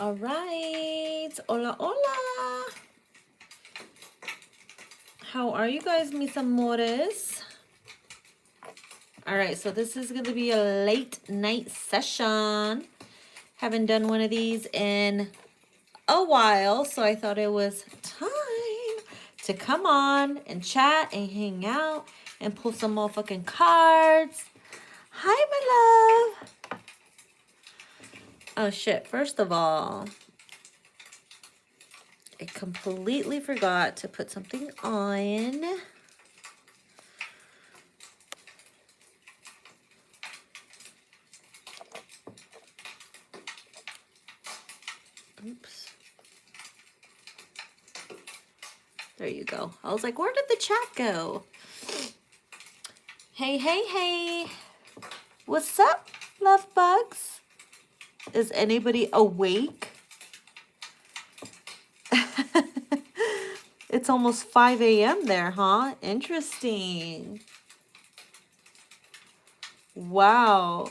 All right. Hola, hola. How are you guys, mis amores? All right, so this is going to be a late night session. Haven't done one of these in a while, so I thought it was time to come on and chat and hang out and pull some motherfucking cards. Hi, my love. Oh, shit. First of all, I completely forgot to put something on. Oops. There you go. I was like, where did the chat go? Hey, hey, hey. What's up, love bugs? Is anybody awake? It's almost 5 a.m. there, huh? Interesting. Wow.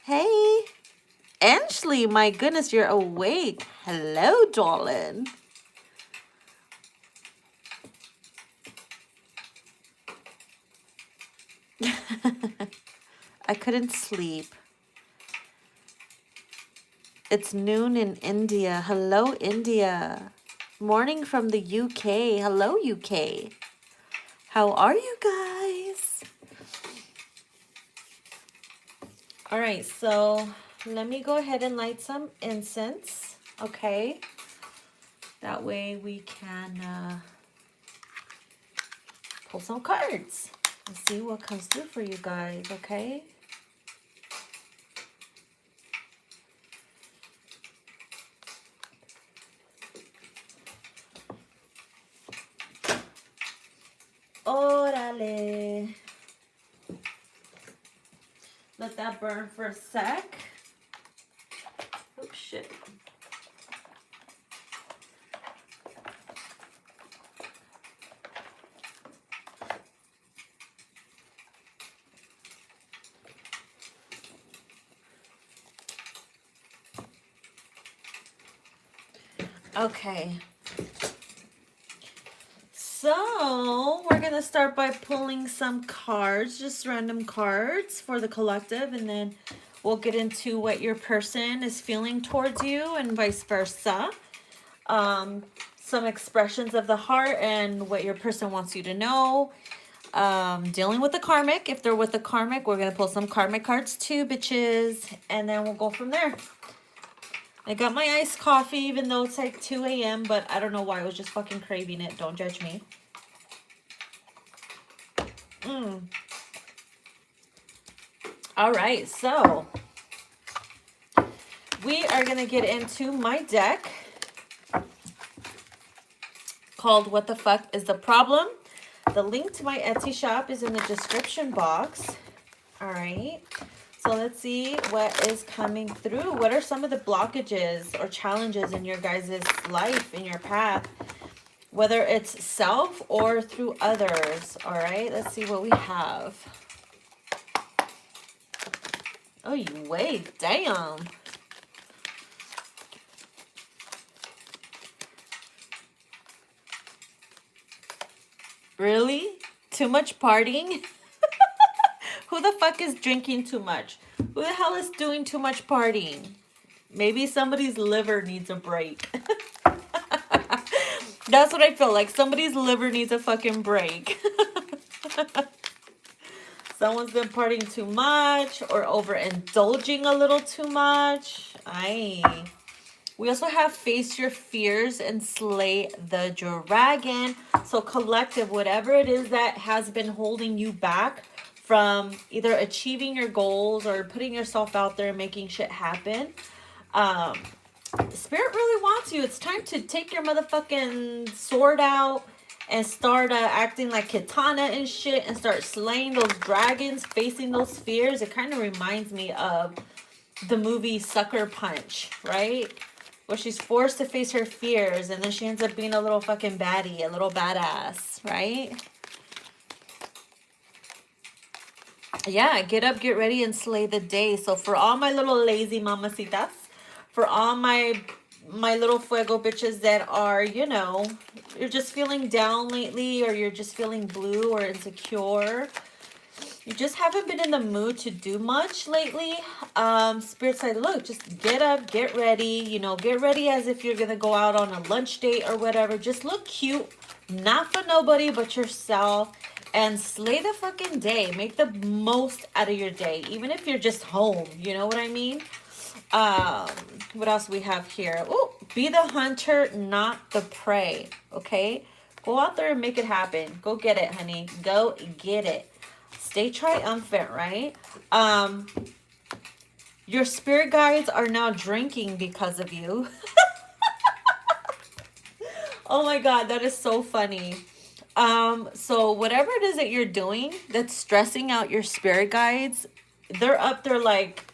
Hey. Ashley, my goodness, you're awake. Hello, darling. I couldn't sleep. It's noon in India. Hello, India. Morning from the UK. Hello, UK. How are you guys? All right, so let me go ahead and light some incense, okay? That way we can pull some cards and see what comes through for you guys, okay? Órale. Let that burn for a sec. Oh, shit. Okay. So, we're going to start by pulling some cards, just random cards for the collective, and then we'll get into what your person is feeling towards you and vice versa. Some expressions of the heart and what your person wants you to know. Dealing with the karmic. If they're with the karmic, we're going to pull some karmic cards too, bitches, and then we'll go from there. I got my iced coffee, even though it's like 2 a.m., but I don't know why. I was just fucking craving it. Don't judge me. All right, so we are going to get into my deck called What the Fuck Is The Problem? The link to my Etsy shop is in the description box. All right. So let's see what is coming through. What are some of the blockages or challenges in your guys' life, in your path, whether it's self or through others? All right, let's see what we have. Oh, you wait, damn. Really? Too much partying? Who the fuck is drinking too much? Who the hell is doing too much partying? Maybe somebody's liver needs a break. That's what I feel like. Somebody's liver needs a fucking break. Someone's been partying too much or overindulging a little too much. Aye. We also have Face Your Fears and Slay the Dragon. So collective, whatever it is that has been holding you back from either achieving your goals or putting yourself out there and making shit happen. Spirit really wants you. It's time to take your motherfucking sword out and start acting like Katana and shit and start slaying those dragons, facing those fears. It kind of reminds me of the movie Sucker Punch, right? Where she's forced to face her fears and then she ends up being a little fucking baddie, a little badass, right? Yeah, get up, get ready, and slay the day. So for all my little lazy mamacitas, For all my little fuego bitches that are, you know, you're just feeling down lately, or you're just feeling blue or insecure. You just haven't been in the mood to do much lately. Spirit side, look, just get up, get ready, you know, get ready as if you're gonna go out on a lunch date or whatever. Just look cute, not for nobody but yourself, and slay the fucking day. Make the most out of your day, even if you're just home, you know what I mean? What else we have here? Oh, be the hunter, not the prey. Okay, go out there and make it happen. Go get it, honey. Go get it. Stay triumphant, right? Your spirit guides are now drinking because of you. Oh my God, that is so funny. So whatever it is that you're doing that's stressing out your spirit guides, they're up there like,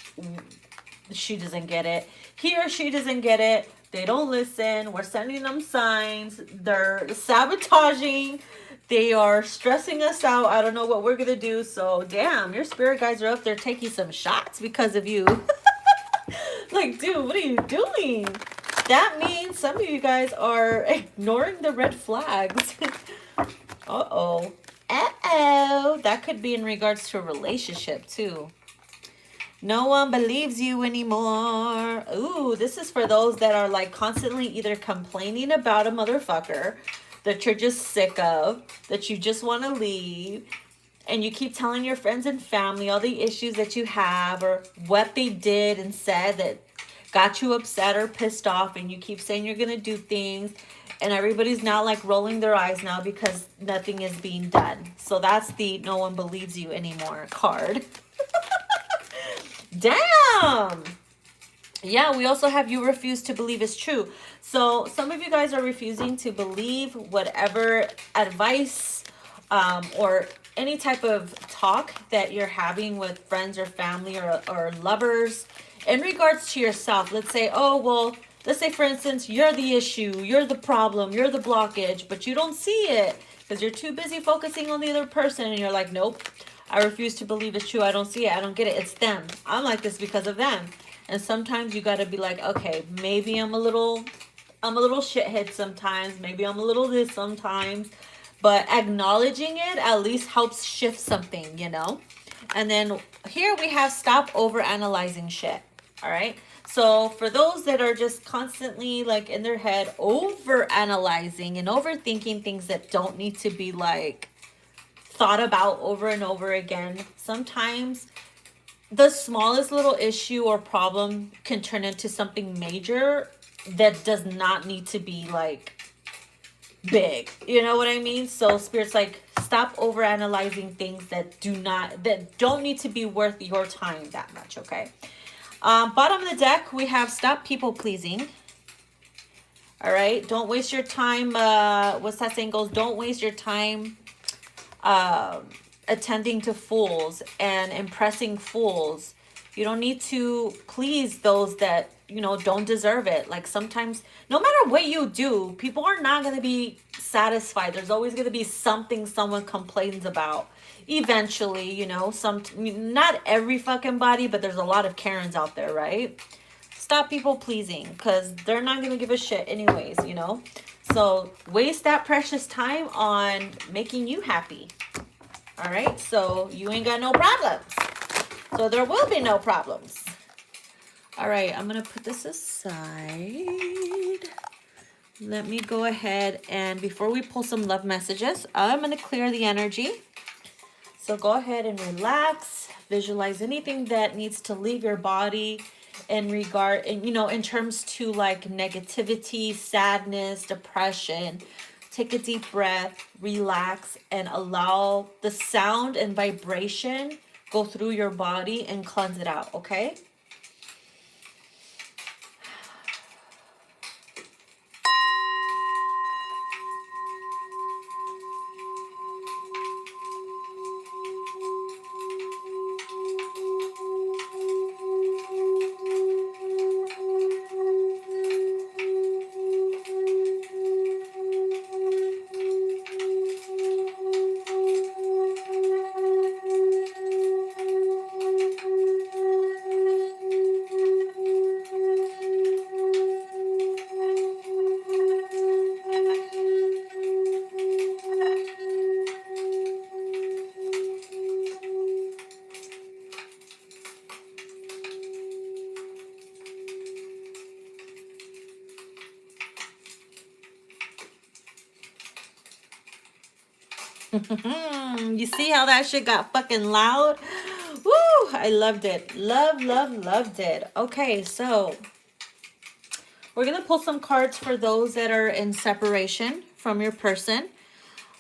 she doesn't get it. He or she doesn't get it. They don't listen. We're sending them signs. They're sabotaging. They are stressing us out. I don't know what we're going to do. So, damn, your spirit guides are up there taking some shots because of you. Like, dude, what are you doing? That means some of you guys are ignoring the red flags. Uh-oh. Uh-oh. That could be in regards to a relationship, too. No one believes you anymore. Ooh, this is for those that are like constantly either complaining about a motherfucker that you're just sick of, that you just want to leave, and you keep telling your friends and family all the issues that you have or what they did and said that got you upset or pissed off, and you keep saying you're going to do things, and everybody's now like rolling their eyes now because nothing is being done. So that's the no one believes you anymore card. Damn. Yeah, we also have you refuse to believe is true. So some of you guys are refusing to believe whatever advice or any type of talk that you're having with friends or family or lovers in regards to yourself. Let's say, oh, well, let's say, for instance, you're the issue, you're the problem, you're the blockage, but you don't see it because you're too busy focusing on the other person, and you're like, nope, I refuse to believe it's true. I don't see it. I don't get it. It's them. I'm like this because of them. And sometimes you got to be like, okay, maybe I'm a little shithead sometimes. Maybe I'm a little this sometimes. But acknowledging it at least helps shift something, you know? And then here we have stop over analyzing shit. All right. So for those that are just constantly like in their head over analyzing and overthinking things that don't need to be like thought about over and over again, sometimes the smallest little issue or problem can turn into something major that does not need to be like big. You know what I mean? So Spirit's like, stop over analyzing things that don't need to be worth your time that much. Okay. Bottom of the deck, we have stop people pleasing. All right. Don't waste your time. What's that saying goes? Don't waste your time attending to fools and impressing fools. You don't need to please those that, you know, don't deserve it. Like sometimes, no matter what you do, people are not going to be satisfied. There's always going to be something someone complains about. Eventually, you know, not every fucking body, but there's a lot of Karens out there, right? Stop people pleasing because they're not going to give a shit anyways, you know? So waste that precious time on making you happy. All right, so you ain't got no problems. So there will be no problems. All right, I'm going to put this aside. Let me go ahead and before we pull some love messages, I'm going to clear the energy. So go ahead and relax. Visualize anything that needs to leave your body in terms to like negativity, sadness, depression. Take a deep breath, relax, and allow the sound and vibration go through your body and cleanse it out, okay? You see how that shit got fucking loud? Woo! I loved it. Loved it. Okay, so we're going to pull some cards for those that are in separation from your person.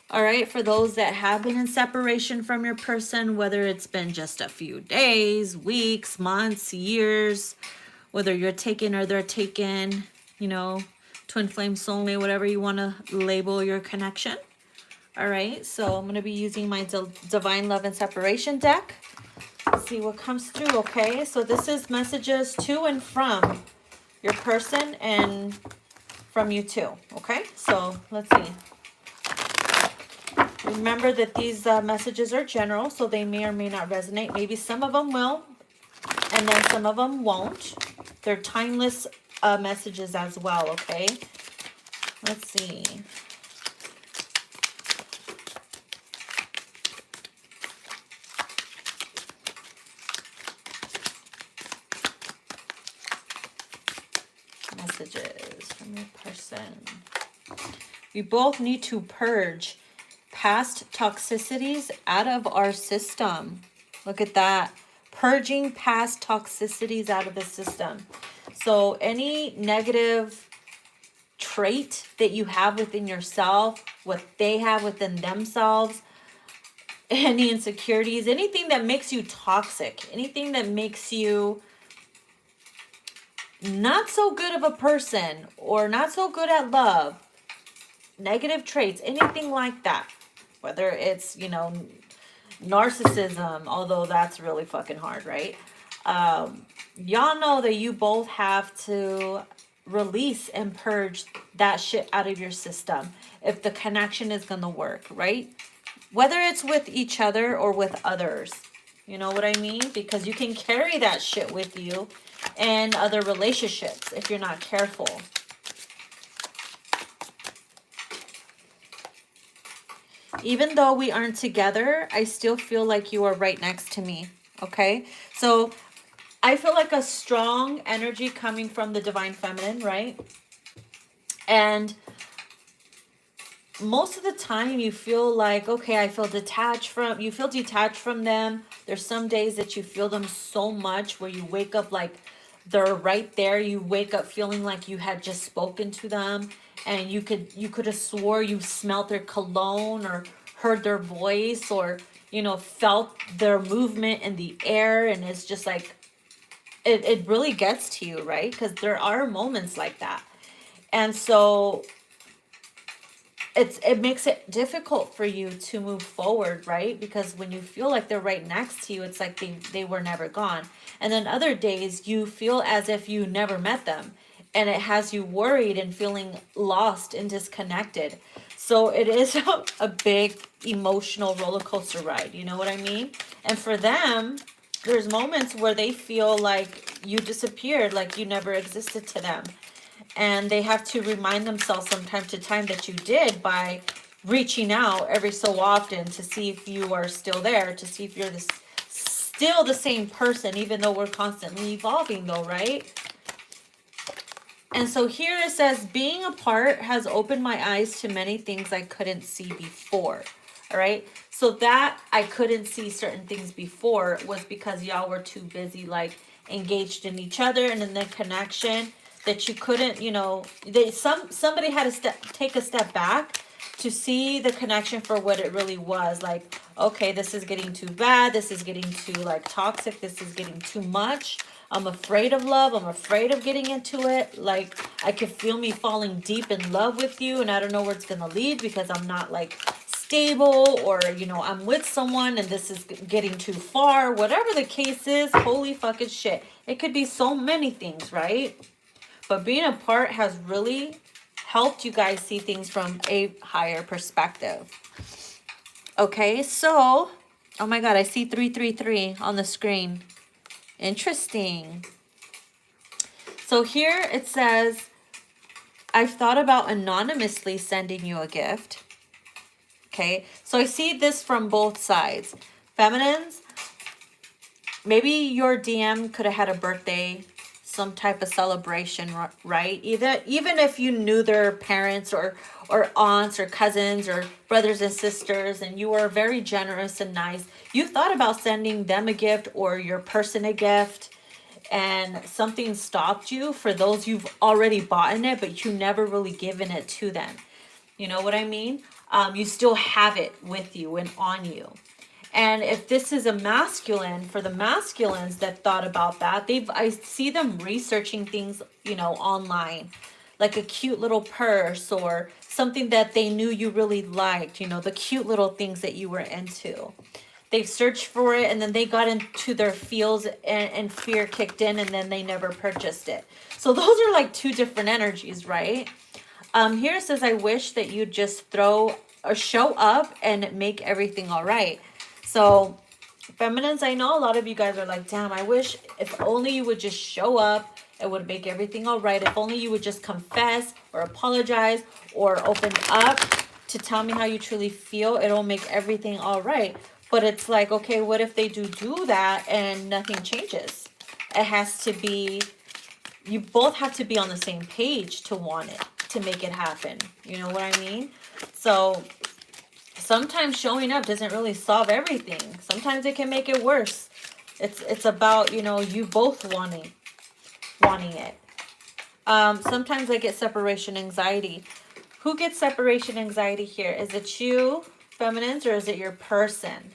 All right, for those that have been in separation from your person, whether it's been just a few days, weeks, months, years, whether you're taken or they're taken, you know, twin flame, soulmate, whatever you want to label your connection. All right, so I'm going to be using my Divine Love and Separation deck. Let's see what comes through, okay? So this is messages to and from your person and from you too, okay? So let's see. Remember that these messages are general, so they may or may not resonate. Maybe some of them will, and then some of them won't. They're timeless messages as well, okay? Let's see. Messages from your person. We both need to purge past toxicities out of our system. Look at that. Purging past toxicities out of the system. So any negative trait that you have within yourself, what they have within themselves, any insecurities, anything that makes you toxic, anything that makes you not so good of a person or not so good at love, negative traits, anything like that. Whether it's, you know, narcissism, although that's really fucking hard, right? Y'all know that you both have to release and purge that shit out of your system if the connection is going to work, right? Whether it's with each other or with others. You know what I mean? Because you can carry that shit with you in other relationships if you're not careful. Even though we aren't together, I still feel like you are right next to me, okay? So I feel like a strong energy coming from the Divine Feminine, right? And most of the time you feel like, okay, I feel detached from, you feel detached from them. There's some days that you feel them so much where you wake up like they're right there. You wake up feeling like you had just spoken to them. And you could have swore you smelt their cologne or heard their voice or, you know, felt their movement in the air. And it's just like, it really gets to you, right? Because there are moments like that. And so it makes it difficult for you to move forward, right? Because when you feel like they're right next to you, it's like they were never gone. And then other days you feel as if you never met them. And it has you worried and feeling lost and disconnected. So it is a big emotional roller coaster ride. You know what I mean? And for them, there's moments where they feel like you disappeared, like you never existed to them. And they have to remind themselves from time to time that you did by reaching out every so often to see if you are still there, to see if you're still the same person, even though we're constantly evolving though, right? And so here it says, being apart has opened my eyes to many things I couldn't see before. All right. So that I couldn't see certain things before was because y'all were too busy, like engaged in each other and in the connection that you couldn't, you know, somebody had to take a step back to see the connection for what it really was. Like, okay, this is getting too bad. This is getting too like toxic. This is getting too much. I'm afraid of love. I'm afraid of getting into it. Like, I could feel me falling deep in love with you, and I don't know where it's going to lead because I'm not, like, stable, or, you know, I'm with someone and this is getting too far. Whatever the case is, holy fucking shit. It could be so many things, right? But being apart has really helped you guys see things from a higher perspective. Okay, so, oh my God, I see 333 on the screen. Interesting. So here it says, I've thought about anonymously sending you a gift. Okay, so I see this from both sides. Feminines, maybe your DM could have had a birthday some type of celebration, right? Even if you knew their parents or aunts or cousins or brothers and sisters, and you were very generous and nice, you thought about sending them a gift or your person a gift, and something stopped you for those you've already bought in it, but you never really given it to them. You know what I mean? You still have it with you and on you. And if this is a masculine, for the masculines that thought about that, I see them researching things, you know, online, like a cute little purse or something that they knew you really liked, you know, the cute little things that you were into. They've searched for it, and then they got into their feels, and fear kicked in, and then they never purchased it. So those are like two different energies, right? Here it says, I wish that you'd just throw or show up and make everything all right. So feminines, I know a lot of you guys are like, damn, I wish if only you would just show up, it would make everything all right. If only you would just confess or apologize or open up to tell me how you truly feel, it'll make everything all right. But it's like, okay, what if they do that and nothing changes? It has to be, you both have to be on the same page to want it, to make it happen. You know what I mean? So sometimes showing up doesn't really solve everything. Sometimes it can make it worse. It's about, you know, you both wanting it. Sometimes I get separation anxiety. Who gets separation anxiety here? Is it you, feminines, or is it your person?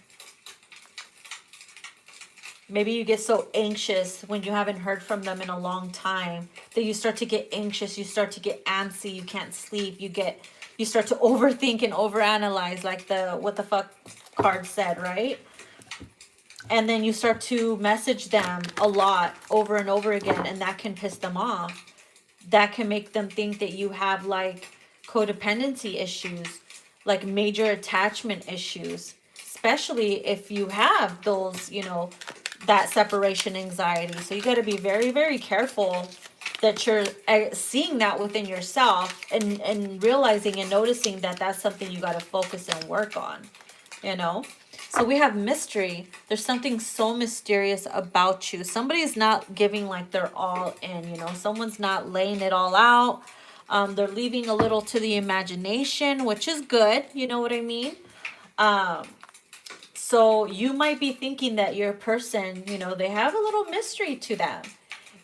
Maybe you get so anxious when you haven't heard from them in a long time that you start to get anxious, you start to get antsy, you can't sleep, you start to overthink and overanalyze, like the what the fuck card said, right? And then you start to message them a lot over and over again, and that can piss them off. That can make them think that you have like codependency issues, like major attachment issues, especially if you have those, you know, that separation anxiety. So you got to be very, very careful that you're seeing that within yourself, and realizing and noticing that that's something you got to focus and work on, you know? So we have mystery. There's something so mysterious about you. Somebody's not giving like they're all in, you know? Someone's not laying it all out. They're leaving a little to the imagination, which is good. You know what I mean? So you might be thinking that your person, you know, they have a little mystery to them.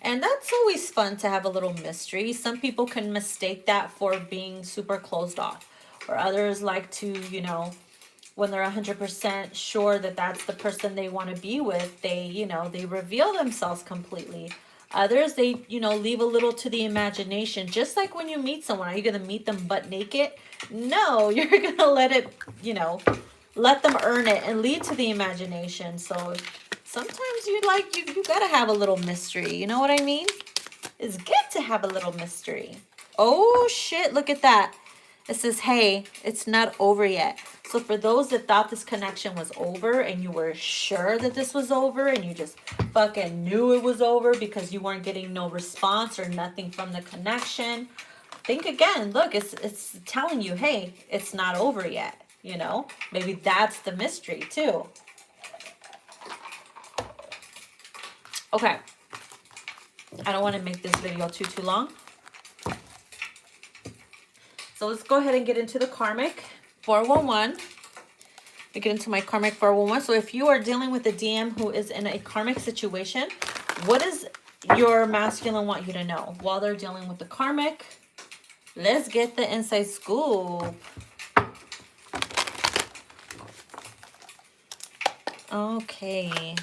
And that's always fun to have a little mystery. Some people can mistake that for being super closed off. Or others like to, you know, when they're 100% sure that that's the person they want to be with, they, you know, they reveal themselves completely. Others, they, you know, leave a little to the imagination. Just like when you meet someone, are you going to meet them butt naked? No, you're going to let it, you know, let them earn it and lead to the imagination. So sometimes you got to have a little mystery. You know what I mean? It's good to have a little mystery. Oh, shit. Look at that. It says, hey, it's not over yet. So for those that thought this connection was over and you were sure that this was over and you just fucking knew it was over because you weren't getting no response or nothing from the connection, think again. Look, it's telling you, hey, it's not over yet. You know, maybe that's the mystery too. Okay. I don't want to make this video too long. So let's go ahead and get into the Karmic 411. We get into my Karmic 411. So if you are dealing with a DM who is in a Karmic situation, what does your masculine want you to know while they're dealing with the Karmic? Let's get the inside scoop. Okay.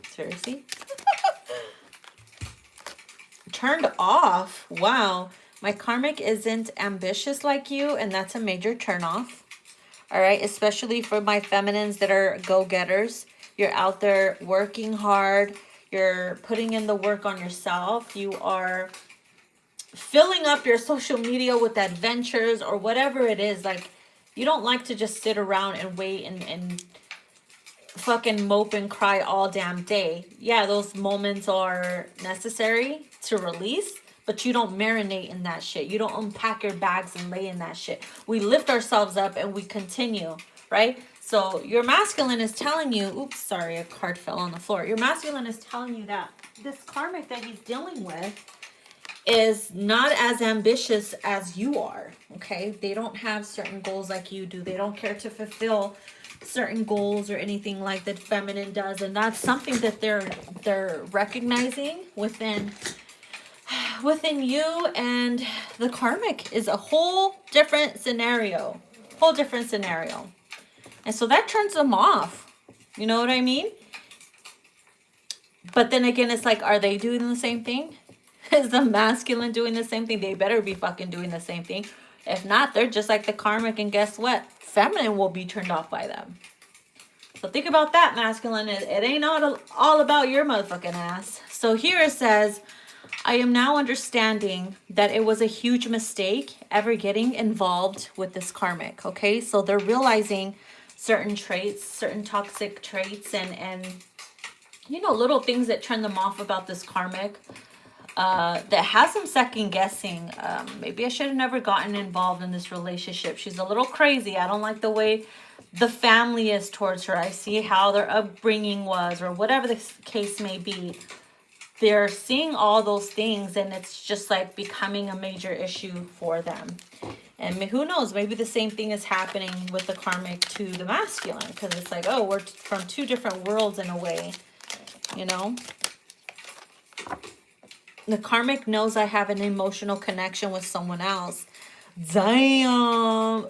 Seriously? Turned off. Wow. My Karmic isn't ambitious like you, and that's a major turnoff. All right, especially for my feminines that are go-getters. You're out there working hard. You're putting in the work on yourself. You are filling up your social media with adventures or whatever it is. Like, you don't like to just sit around and wait and fucking mope and cry all damn day. Yeah, those moments are necessary to release, but you don't marinate in that shit. You don't unpack your bags and lay in that shit. We lift ourselves up and we continue, right? So your masculine is telling you, oops, sorry, a card fell on the floor. Your masculine is telling you that this karmic that he's dealing with is not as ambitious as you are, okay? They don't have certain goals like you do. They don't care to fulfill certain goals or anything like that feminine does, and that's something that they're recognizing within you. And the karmic is a whole different scenario, and so that turns them off, you know what I mean? But then again, it's like, are they doing the same thing? Is the masculine doing the same thing? They better be fucking doing the same thing. If not, they're just like the karmic, and guess what? Feminine will be turned off by them. So think about that, masculine. It ain't all about your motherfucking ass. So here it says, I am now understanding that it was a huge mistake ever getting involved with this karmic, okay? So they're realizing certain traits, certain toxic traits, and you know, little things that turn them off about this karmic. That has them second guessing. Maybe I should have never gotten involved in this relationship. She's a little crazy. I don't like the way the family is towards her. I see how their upbringing was, or whatever the case may be. They're seeing all those things, and it's just like becoming a major issue for them. And who knows, maybe the same thing is happening with the karmic to the masculine, because it's like, oh, we're from two different worlds in a way, you know? The karmic knows I have an emotional connection with someone else. Damn.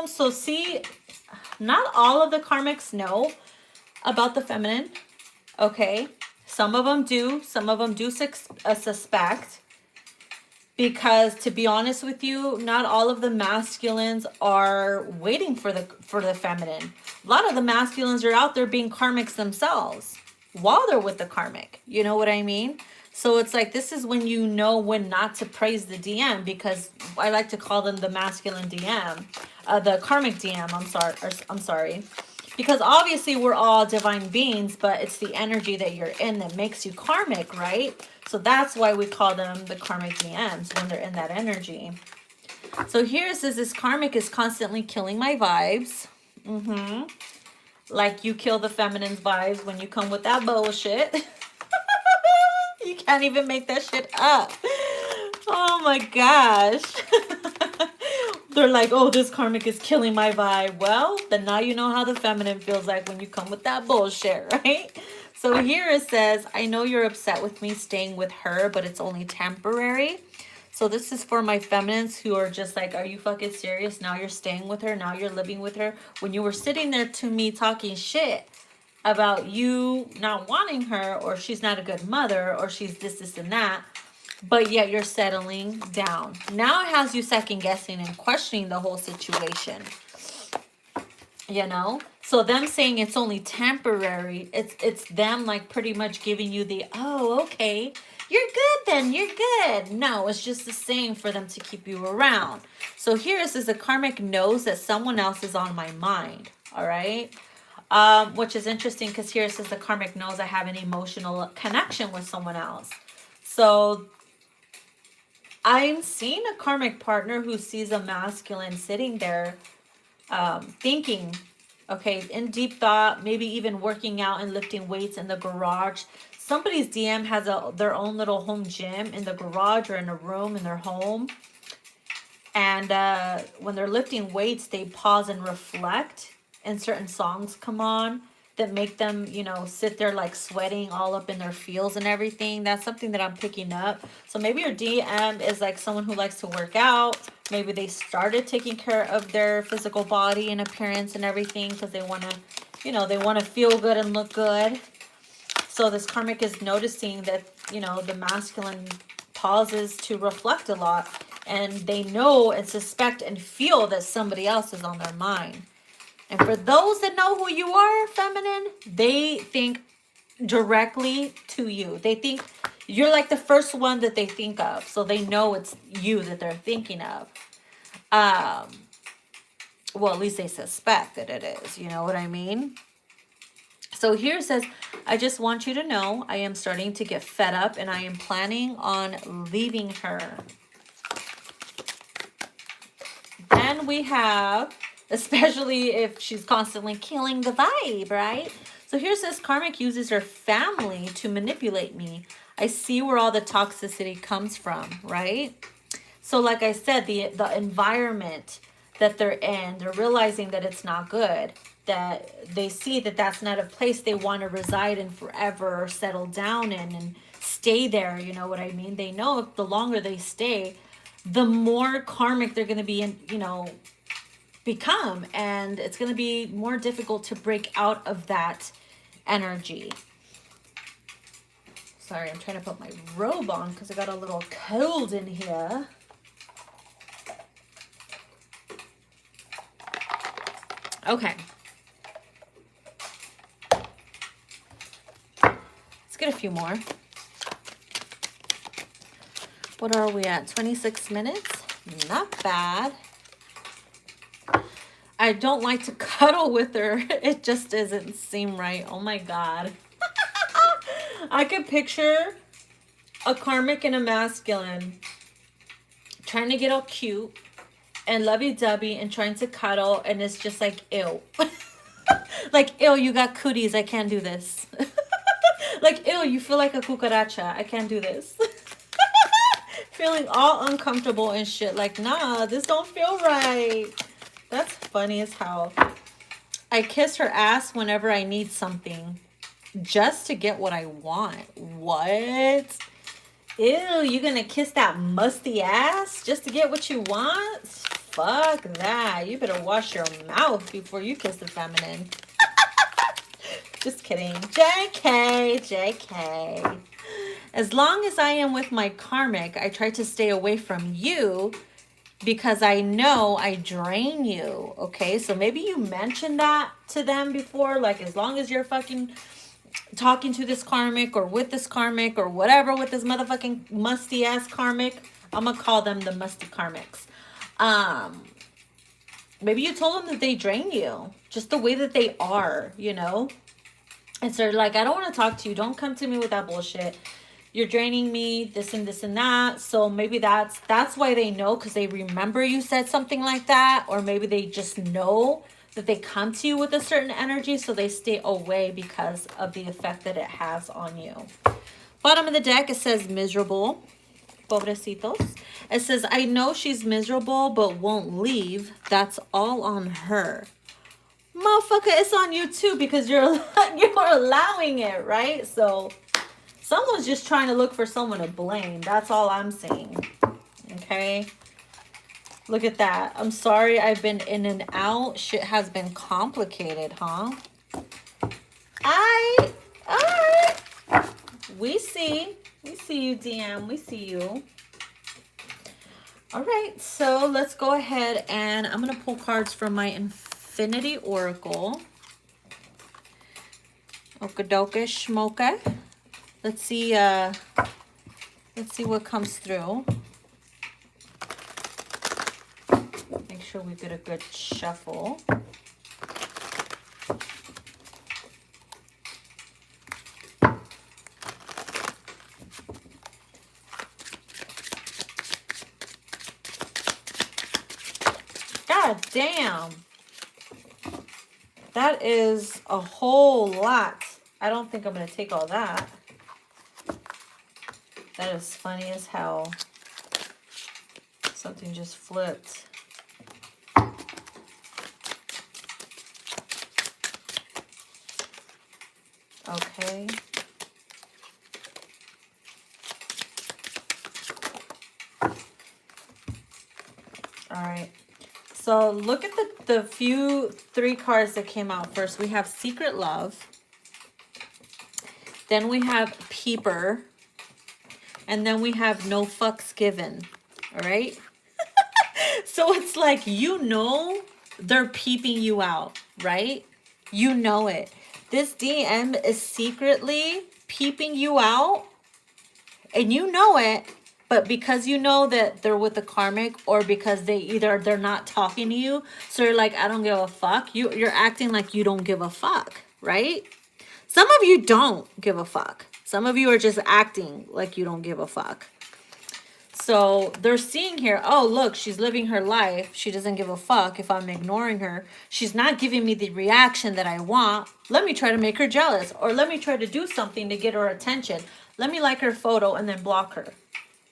So see, not all of the karmics know about the feminine. Okay. Some of them do. Some of them do suspect. Because to be honest with you, not all of the masculines are waiting for the feminine. A lot of the masculines are out there being karmics themselves while they're with the karmic. You know what I mean? So it's like, this is when you know when not to praise the DM, because I like to call them the masculine DM, the karmic DM, I'm sorry. Because obviously we're all divine beings, but it's the energy that you're in that makes you karmic, right? So that's why we call them the karmic DMs, when they're in that energy. So here it says, this karmic is constantly killing my vibes. Like you kill the feminine's vibes when you come with that bullshit. You can't even make that shit up. Oh my gosh. They're like, oh, this karmic is killing my vibe. Well, then now you know how the feminine feels like when you come with that bullshit, right? So here it says, I know you're upset with me staying with her, but it's only temporary. So this is for my feminines who are just like, are you fucking serious? Now you're staying with her. Now you're living with her. When you were sitting there to me talking shit about you not wanting her, or she's not a good mother, or she's this, and that, but yet you're settling down. Now it has you second guessing and questioning the whole situation. You know? So them saying it's only temporary, it's them like pretty much giving you the, oh, okay, you're good then, you're good. No, it's just the same for them to keep you around. So here it says the karmic knows that someone else is on my mind. All right? Which is interesting, because here it says the karmic knows I have an emotional connection with someone else. So I'm seeing a karmic partner who sees a masculine sitting there thinking, okay, in deep thought, maybe even working out and lifting weights in the garage. Somebody's DM has their own little home gym in the garage or in a room in their home. And when they're lifting weights, they pause and reflect. And certain songs come on that make them, you know, sit there like sweating all up in their feels and everything. That's something that I'm picking up. So maybe your DM is like someone who likes to work out. Maybe they started taking care of their physical body and appearance and everything because they want to, you know, they want to feel good and look good. So this karmic is noticing that, you know, the masculine pauses to reflect a lot, and they know and suspect and feel that somebody else is on their mind. And for those that know who you are, feminine, they think directly to you. They think you're like the first one that they think of. So they know it's you that they're thinking of. Well, at least they suspect that it is. You know what I mean? So here it says, I just want you to know I am starting to get fed up and I am planning on leaving her. Then we have especially if she's constantly killing the vibe, right? So here says Karmic uses her family to manipulate me. I see where all the toxicity comes from, right? So like I said, the environment that they're in, they're realizing that it's not good, that they see that that's not a place they want to reside in forever or settle down in and stay there, you know what I mean? They know if the longer they stay, the more karmic they're going to be in, you know, become, and it's going to be more difficult to break out of that energy. Sorry, I'm trying to put my robe on because I got a little cold in here. Okay. Let's get a few more. What are we at? 26 minutes? Not bad. I don't like to cuddle with her. It just doesn't seem right. Oh my God. I could picture a karmic and a masculine trying to get all cute and lovey-dovey and trying to cuddle, and it's just like, ew. Like, ew, you got cooties. I can't do this. Like, ew, you feel like a cucaracha. I can't do this. Feeling all uncomfortable and shit. Like, nah, this don't feel right. That's funny as hell. I kiss her ass whenever I need something just to get what I want. What? Ew, you gonna kiss that musty ass just to get what you want? Fuck that. You better wash your mouth before you kiss the feminine. Just kidding. JK, JK. As long as I am with my karmic, I try to stay away from you because I know I drain you. Okay, so maybe you mentioned that to them before. Like, as long as you're fucking talking to this karmic or with this karmic or whatever with this motherfucking musty ass karmic, I'm gonna call them the musty karmics. Maybe you told them that they drain you, just the way that they are, you know. And so like, I don't want to talk to you. Don't come to me with that bullshit. You're draining me, this and this and that. So maybe that's why they know, because they remember you said something like that. Or maybe they just know that they come to you with a certain energy, so they stay away because of the effect that it has on you. Bottom of the deck, it says miserable. Pobrecitos. It says, I know she's miserable, but won't leave. That's all on her. Motherfucker, it's on you too, because you're allowing it, right? So someone's just trying to look for someone to blame. That's all I'm saying. Okay? Look at that. I'm sorry I've been in and out. Shit has been complicated, huh? Alright. We see you, DM. We see you. Alright, so let's go ahead and I'm going to pull cards from my Infinity Oracle. Okadoka Shmoka. Let's see what comes through. Make sure we get a good shuffle. God damn. That is a whole lot. I don't think I'm going to take all that. That is funny as hell. Something just flipped. Okay. All right. So look at the three cards that came out first. We have Secret Love. Then we have Peeper. And then we have No Fucks Given. All right. So it's like, you know, they're peeping you out, right? You know it. This DM is secretly peeping you out. And you know it. But because you know that they're with the karmic, or because they're not talking to you, so you're like, I don't give a fuck. You're acting like you don't give a fuck, right? Some of you don't give a fuck. Some of you are just acting like you don't give a fuck. So they're seeing here, oh, look, she's living her life. She doesn't give a fuck if I'm ignoring her. She's not giving me the reaction that I want. Let me try to make her jealous, or let me try to do something to get her attention. Let me like her photo and then block her.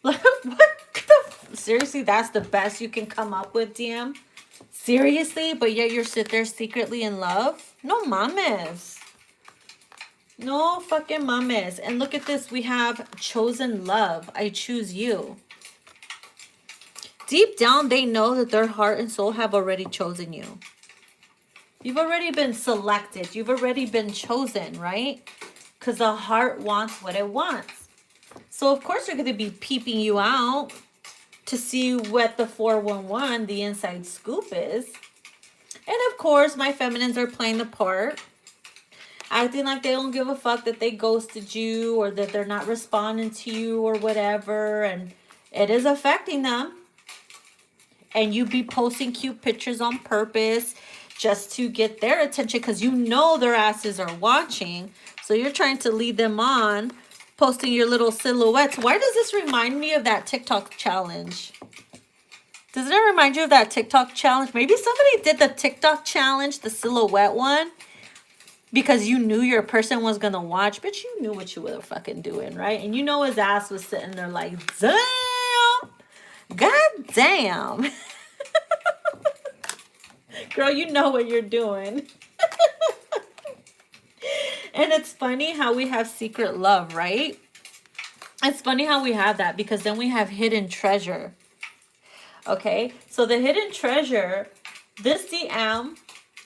What the seriously, that's the best you can come up with, DM? Seriously? But yet you're sit there secretly in love? No mames. No fucking mames. And look at this. We have chosen love. I choose you. Deep down, they know that their heart and soul have already chosen you. You've already been selected. You've already been chosen, right? Because the heart wants what it wants. So, of course, they're going to be peeping you out to see what the 411, the inside scoop is. And, of course, my feminines are playing the part. Acting like they don't give a fuck that they ghosted you or that they're not responding to you or whatever. And it is affecting them. And you be posting cute pictures on purpose just to get their attention because you know their asses are watching. So you're trying to lead them on, posting your little silhouettes. Why does this remind me of that TikTok challenge? Does it remind you of that TikTok challenge? Maybe somebody did the TikTok challenge, the silhouette one, because you knew your person was going to watch, but you knew what you were fucking doing, right? And you know his ass was sitting there like, damn. God damn. Girl, you know what you're doing. And it's funny how we have secret love, right? It's funny how we have that because then we have hidden treasure. Okay? So the hidden treasure, this DM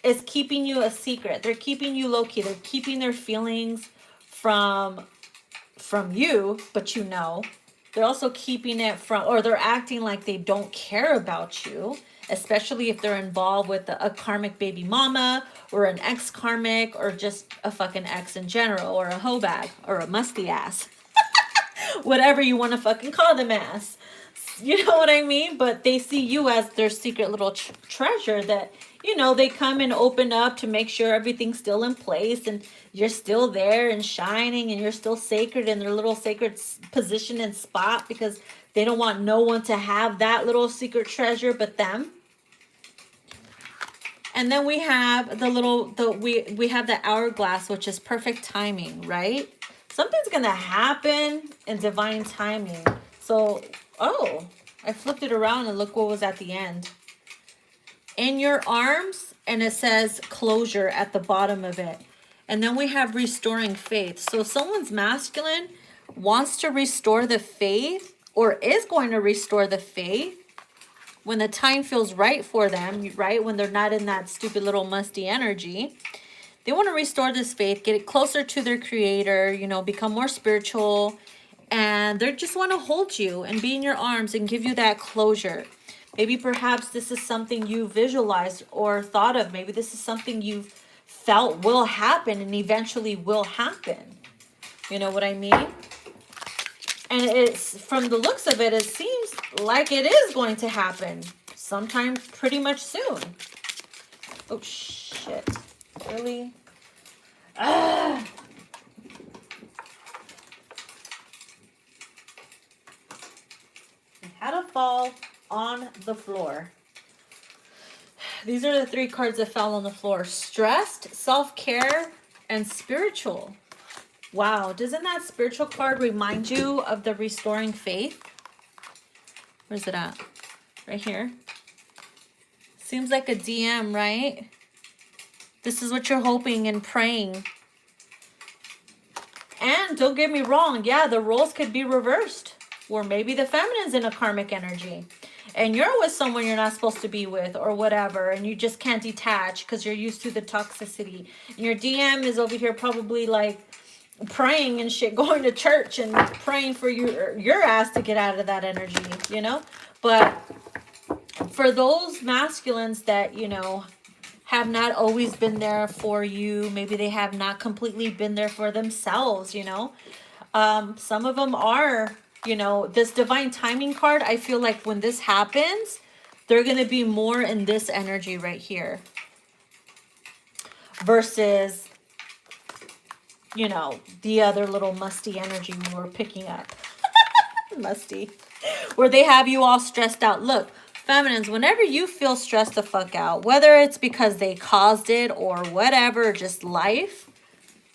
is keeping you a secret. They're keeping you low-key. They're keeping their feelings from you, but you know. They're also keeping it from, or they're acting like they don't care about you, especially if they're involved with a karmic baby mama or an ex-karmic or just a fucking ex in general or a hoe bag or a musty ass. Whatever you want to fucking call them as. You know what I mean? But they see you as their secret little treasure that, you know, they come and open up to make sure everything's still in place and you're still there and shining and you're still sacred in their little sacred position and spot because they don't want no one to have that little secret treasure but them. And then we have we have the hourglass, which is perfect timing, right? Something's going to happen in divine timing. So, oh, I flipped it around and look what was at the end. In your arms, and it says closure at the bottom of it. And then we have restoring faith. So someone's masculine wants to restore the faith or is going to restore the faith when the time feels right for them, right? When they're not in that stupid little musty energy. They want to restore this faith, get it closer to their creator, you know, become more spiritual. And they just want to hold you and be in your arms and give you that closure. Maybe perhaps this is something you visualized or thought of. Maybe this is something you've felt will happen and eventually will happen. You know what I mean? And it's, from the looks of it, it seems like it is going to happen sometime pretty much soon. Oh, shit. Really? Ah! It had a fall on the floor. These are the 3 cards that fell on the floor. Stressed, self-care, and spiritual. Wow, doesn't that spiritual card remind you of the restoring faith? Where's it at? Right here. Seems like a DM, right? This is what you're hoping and praying. And don't get me wrong, yeah, the roles could be reversed. Or maybe the feminine's in a karmic energy. And you're with someone you're not supposed to be with or whatever. And you just can't detach because you're used to the toxicity. And your DM is over here probably like praying and shit, going to church and praying for your ass to get out of that energy, you know? But for those masculines that, you know, have not always been there for you, maybe they have not completely been there for themselves, you know? Some of them are, you know, this divine timing card, I feel like when this happens, they're going to be more in this energy right here. Versus, you know, the other little musty energy we were picking up. Musty. Where they have you all stressed out. Look, feminines, whenever you feel stressed the fuck out, whether it's because they caused it or whatever, just life,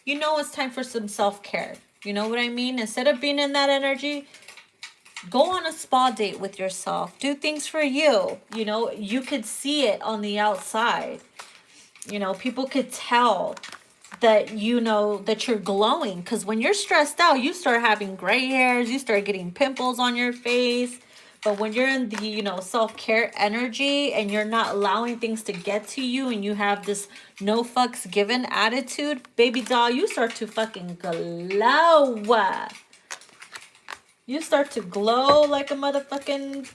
you know it's time for some self-care. You know what I mean? Instead of being in that energy, go on a spa date with yourself. Do things for you. You know, you could see it on the outside. You know, people could tell that, you know, that you're glowing. Because when you're stressed out, you start having gray hairs. You start getting pimples on your face. But when you're in the, you know, self-care energy and you're not allowing things to get to you and you have this no fucks given attitude, baby doll, you start to fucking glow. You start to glow like a motherfucking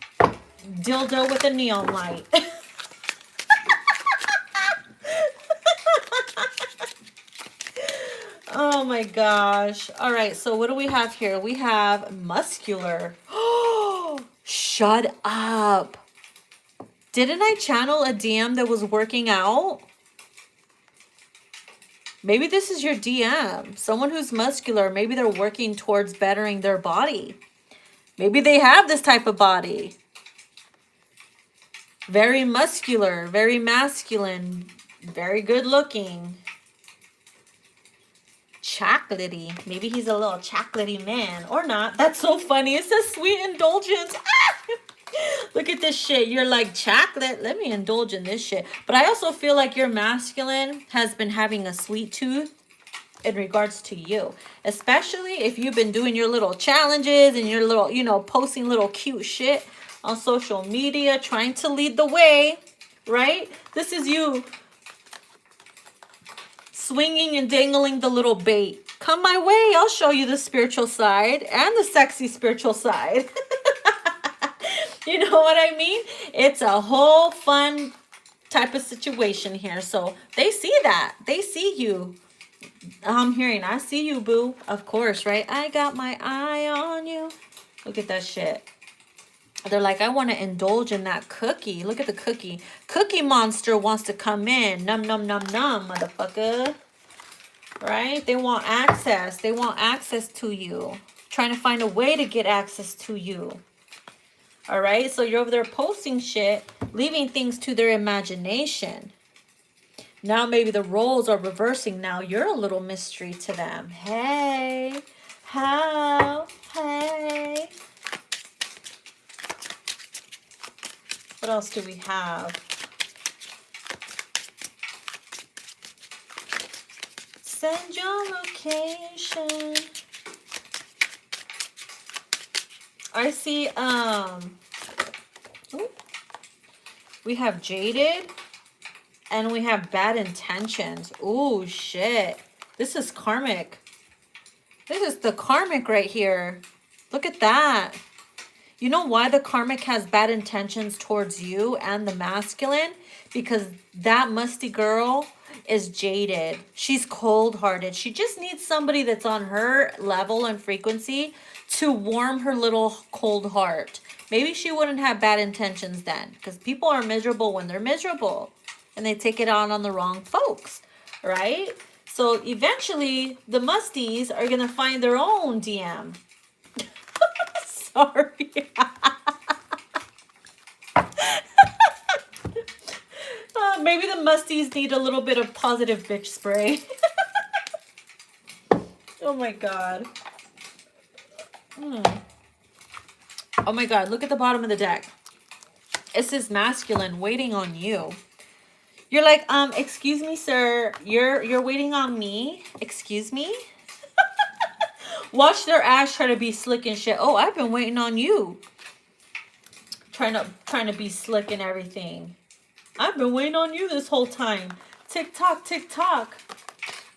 dildo with a neon light. Oh my gosh. All right, so what do we have here? We have muscular. Oh, shut up. Didn't I channel a DM that was working out? Maybe this is your DM. Someone who's muscular. Maybe they're working towards bettering their body. Maybe they have this type of body. Very muscular, very masculine, very good looking. Chocolatey. Maybe he's a little chocolatey man. Or not. That's so funny. It says sweet indulgence. Look at this shit. You're like, chocolate? Let me indulge in this shit. But I also feel like your masculine has been having a sweet tooth in regards to you. Especially if you've been doing your little challenges and your little, you know, posting little cute shit on social media, trying to lead the way, right? This is you swinging and dangling the little bait. Come my way, I'll show you the spiritual side and the sexy spiritual side. You know what I mean? It's a whole fun type of situation here. So they see that. They see you. I'm hearing, I see you, boo. Of course, right? I got my eye on you. Look at that shit. They're like, I want to indulge in that cookie. Look at the cookie. Cookie Monster wants to come in. Num, num, num, num, motherfucker. Right? They want access. They want access to you. Trying to find a way to get access to you. All right? So you're over there posting shit, leaving things to their imagination. Now maybe the roles are reversing. Now you're a little mystery to them. Hey. How? Hey. What else do we have? Send your location. I see, we have jaded and we have bad intentions. Ooh, shit. This is karmic. This is the karmic right here. Look at that. You know why the karmic has bad intentions towards you and the masculine? Because that musty girl is jaded. She's cold-hearted. She just needs somebody that's on her level and frequency to warm her little cold heart. Maybe she wouldn't have bad intentions then, because people are miserable when they're miserable and they take it on the wrong folks, right? So eventually the musties are going to find their own DM. Sorry. Maybe the musties need a little bit of positive bitch spray. Oh my god. Oh my god, look at the bottom of the deck. It says masculine waiting on you. You're like, excuse me, sir. You're waiting on me? Excuse me? Watch their ass try to be slick and shit. Oh, I've been waiting on you. Trying to be slick and everything. I've been waiting on you this whole time. Tick tock, tick tock.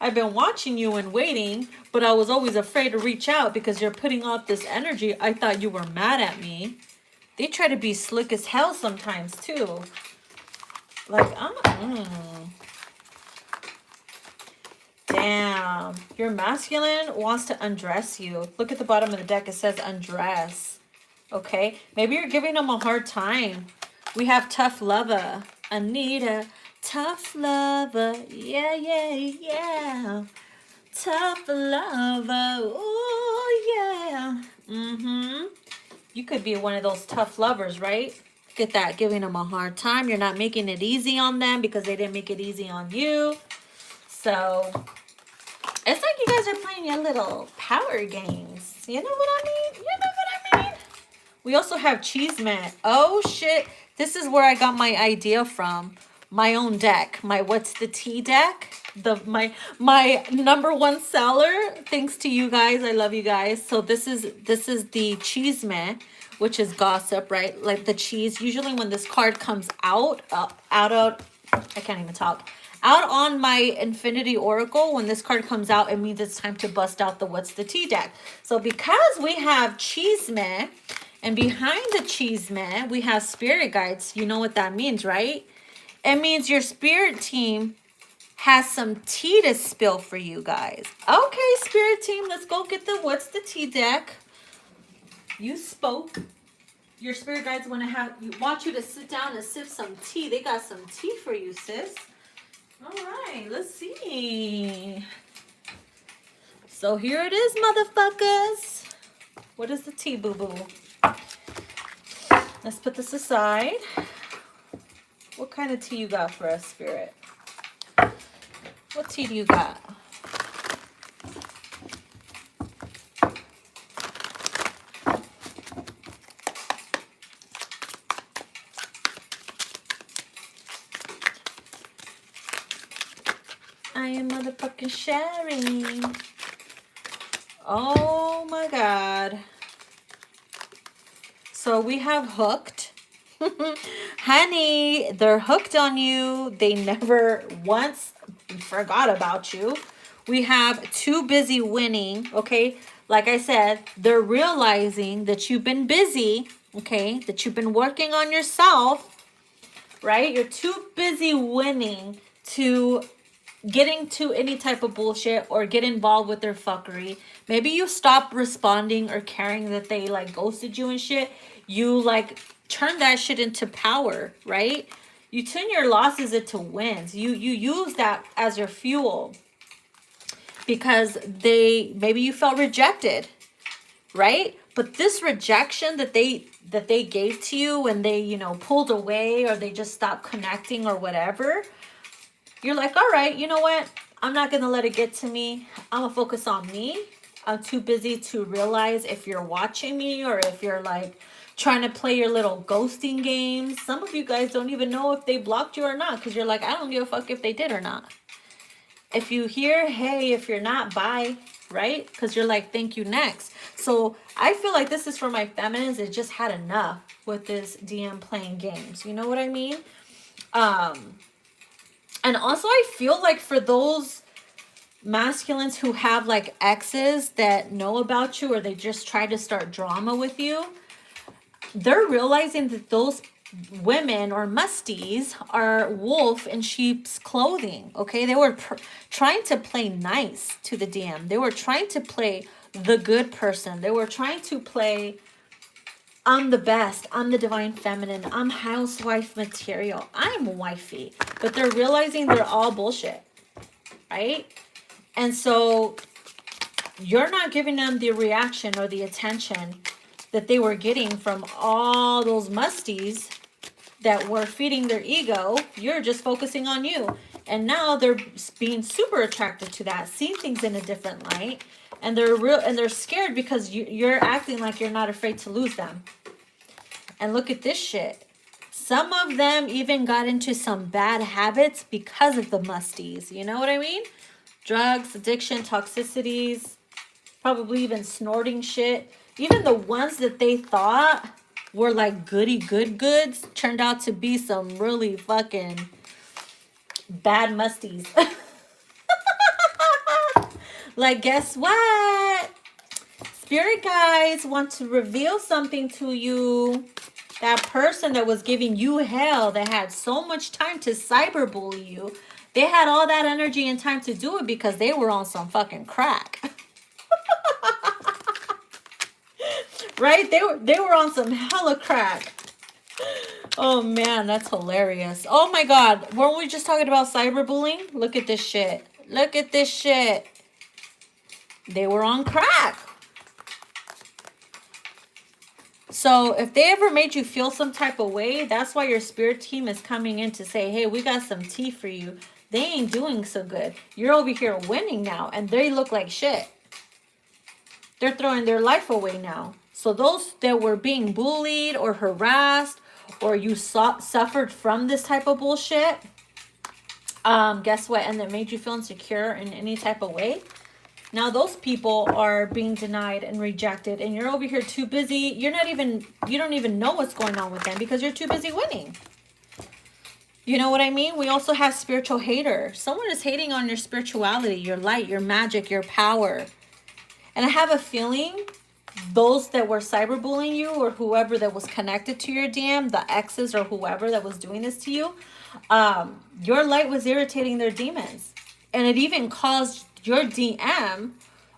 I've been watching you and waiting, but I was always afraid to reach out because you're putting off this energy. I thought you were mad at me. They try to be slick as hell sometimes too. Like, damn. Your masculine wants to undress you. Look at the bottom of the deck. It says undress. Okay. Maybe you're giving them a hard time. We have tough lover. Anita. Tough lover. Yeah, yeah, yeah. Tough lover. Oh, yeah. You could be one of those tough lovers, right? Look at that, giving them a hard time. You're not making it easy on them because they didn't make it easy on you. So it's like you guys are playing your little power games. You know what I mean? You know what I mean? We also have Cheeseman. Oh shit. This is where I got my idea from. My own deck. My What's the Tea deck. My #1 seller. Thanks to you guys. I love you guys. So this is the Cheeseman, which is gossip, right? Like the cheese. Usually when this card comes out, I can't even talk. Out on my Infinity Oracle, when this card comes out, it means it's time to bust out the What's the Tea deck. So because we have Cheeseman, and behind the Cheeseman, we have Spirit Guides. You know what that means, right? It means your spirit team has some tea to spill for you guys. Okay, Spirit team, let's go get the What's the Tea deck. You spoke. Your Spirit Guides want you to sit down and sip some tea. They got some tea for you, sis. All right, let's see. So here it is, motherfuckers. What is the tea, boo-boo? Let's put this aside. What kind of tea you got for us, Spirit? What tea do you got? I am motherfucking sharing. Oh my God. So we have hooked. Honey, they're hooked on you. They never once forgot about you. We have too busy winning. Okay. Like I said, they're realizing that you've been busy. Okay. That you've been working on yourself. Right. You're too busy winning to get into any type of bullshit or get involved with their fuckery. Maybe you stopped responding or caring that they like ghosted you and shit. You like turn that shit into power, right? You turn your losses into wins. You use that as your fuel because maybe you felt rejected, right? But this rejection that they gave to you when they, you know, pulled away or they just stopped connecting or whatever, you're like, all right, you know what? I'm not going to let it get to me. I'm going to focus on me. I'm too busy to realize if you're watching me or if you're like trying to play your little ghosting games. Some of you guys don't even know if they blocked you or not because you're like, I don't give a fuck if they did or not. If you hear, hey, if you're not, bye, right? Because you're like, thank you, next. So I feel like this is for my feminines that just had enough with this DM playing games. You know what I mean? And also I feel like for those masculines who have like exes that know about you or they just try to start drama with you, they're realizing that those women or musties are wolf in sheep's clothing. Okay, they were trying to play nice to the DM. They were trying to play the good person. They were trying to play, I'm the best, I'm the divine feminine, I'm housewife material, I'm wifey. But they're realizing they're all bullshit, right? And so you're not giving them the reaction or the attention that they were getting from all those musties that were feeding their ego. You're just focusing on you. And now they're being super attracted to that, seeing things in a different light. And they're scared because you're acting like you're not afraid to lose them. And look at this shit. Some of them even got into some bad habits because of the musties. You know what I mean? Drugs, addiction, toxicities, probably even snorting shit. Even the ones that they thought were like goody good goods turned out to be some really fucking bad musties. Like, guess what? Spirit guides want to reveal something to you. That person that was giving you hell, that had so much time to cyberbully you, they had all that energy and time to do it because they were on some fucking crack. Right? They were on some hella crack. Oh man, that's hilarious. Oh my God. Weren't we just talking about cyberbullying? Look at this shit. Look at this shit. They were on crack. So if they ever made you feel some type of way, that's why your spirit team is coming in to say, hey, we got some tea for you. They ain't doing so good. You're over here winning now, and they look like shit. They're throwing their life away now. So those that were being bullied or harassed, or you suffered from this type of bullshit, guess what? And that made you feel insecure in any type of way. Now those people are being denied and rejected, and you're over here too busy. You don't even know what's going on with them because you're too busy winning. You know what I mean? We also have spiritual hater. Someone is hating on your spirituality, your light, your magic, your power. And I have a feeling those that were cyberbullying you, or whoever that was connected to your DM, the exes or whoever that was doing this to you, your light was irritating their demons. And it even caused your DM,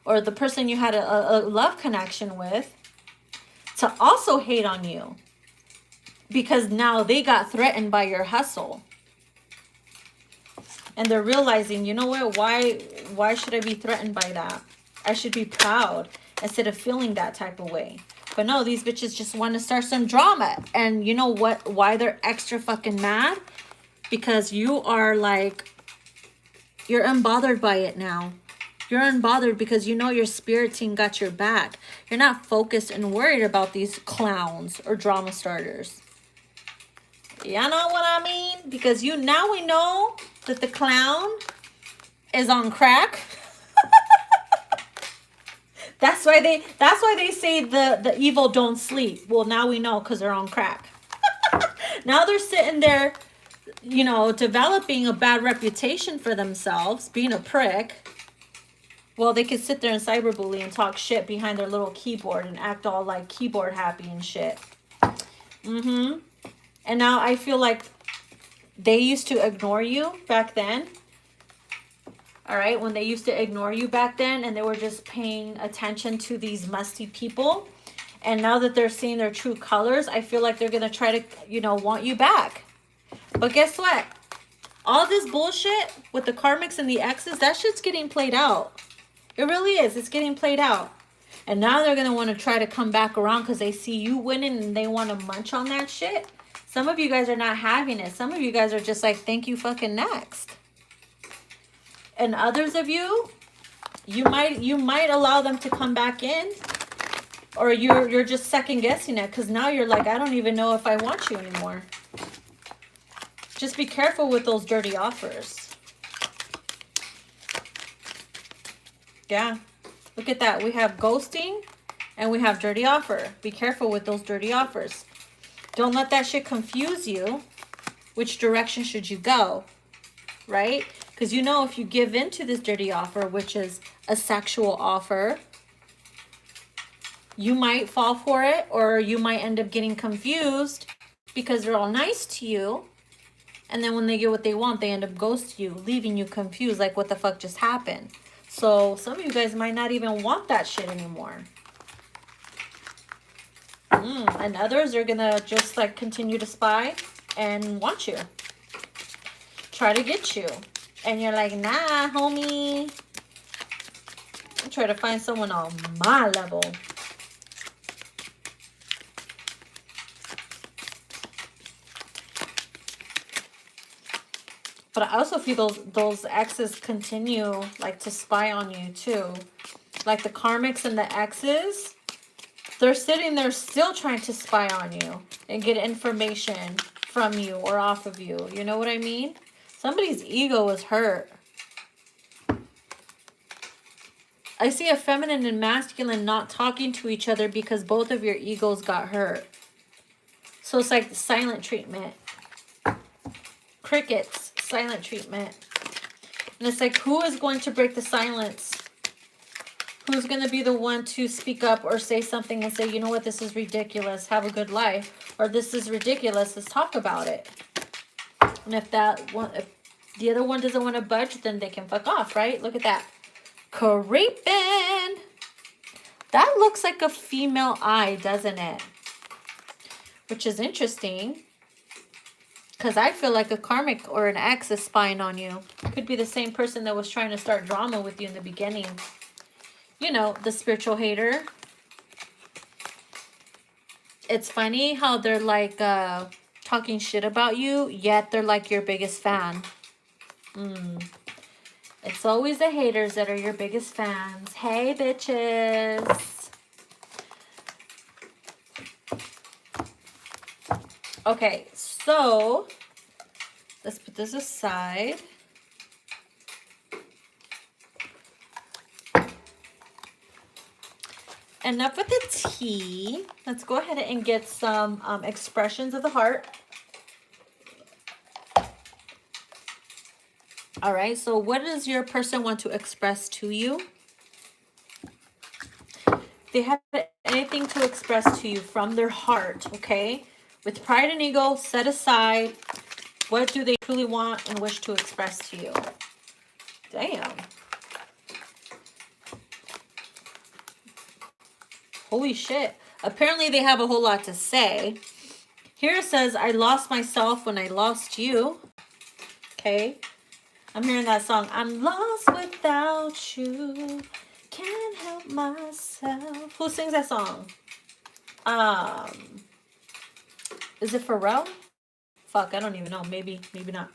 or the person you had a love connection with, to also hate on you. Because now they got threatened by your hustle. And they're realizing, you know what? Why should I be threatened by that? I should be proud instead of feeling that type of way. But no, these bitches just want to start some drama. And you know what? Why they're extra fucking mad? Because you are like, you're unbothered by it now. You're unbothered because you know your spirit team got your back. You're not focused and worried about these clowns or drama starters. You know what I mean? Because now we know that the clown is on crack. That's why they say the evil don't sleep. Well, now we know because they're on crack. Now they're sitting there, you know, developing a bad reputation for themselves, being a prick. Well, they could sit there and cyberbully and talk shit behind their little keyboard and act all like keyboard happy and shit. And now I feel like they used to ignore you back then. All right, when they used to ignore you back then, and they were just paying attention to these musty people. And now that they're seeing their true colors, I feel like they're going to try to, you know, want you back. But guess what? All this bullshit with the karmics and the exes, that shit's getting played out. It really is. It's getting played out. And now they're going to want to try to come back around because they see you winning and they want to munch on that shit. Some of you guys are not having it. Some of you guys are just like, thank you fucking next. And others of you, you might allow them to come back in, or you're just second guessing it because now you're like, I don't even know if I want you anymore. Just be careful with those dirty offers. Yeah, look at that. We have ghosting and we have dirty offer. Be careful with those dirty offers. Don't let that shit confuse you. Which direction should you go? Right? Because you know if you give into this dirty offer, which is a sexual offer, you might fall for it, or you might end up getting confused because they're all nice to you. And then when they get what they want, they end up ghosting you, leaving you confused like what the fuck just happened. So some of you guys might not even want that shit anymore. And others are going to just like continue to spy and want you. Try to get you. And you're like, nah, homie. I try to find someone on my level. But I also feel those exes continue like to spy on you too. Like the karmics and the exes, they're sitting there still trying to spy on you and get information from you or off of you. You know what I mean? Somebody's ego is hurt. I see a feminine and masculine not talking to each other because both of your egos got hurt. So it's like the silent treatment. Crickets, silent treatment. And it's like, who is going to break the silence? Who's going to be the one to speak up or say something and say, you know what, this is ridiculous. Have a good life. Or this is ridiculous. Let's talk about it. And if the other one doesn't want to budge, then they can fuck off, right? Look at that. Creeping. That looks like a female eye, doesn't it? Which is interesting. Because I feel like a karmic or an ex is spying on you. Could be the same person that was trying to start drama with you in the beginning. You know, the spiritual hater. It's funny how they're like talking shit about you, yet they're like your biggest fan. It's always the haters that are your biggest fans. Hey, bitches. Okay, so let's put this aside. Enough with the tea. Let's go ahead and get some expressions of the heart. All right, so what does your person want to express to you? They have anything to express to you from their heart, okay? With pride and ego set aside, what do they truly want and wish to express to you? Damn. Holy shit. Apparently they have a whole lot to say. Here it says, I lost myself when I lost you. Okay. I'm hearing that song. I'm lost without you. Can't help myself. Who sings that song? Is it Pharrell? Fuck, I don't even know. Maybe not.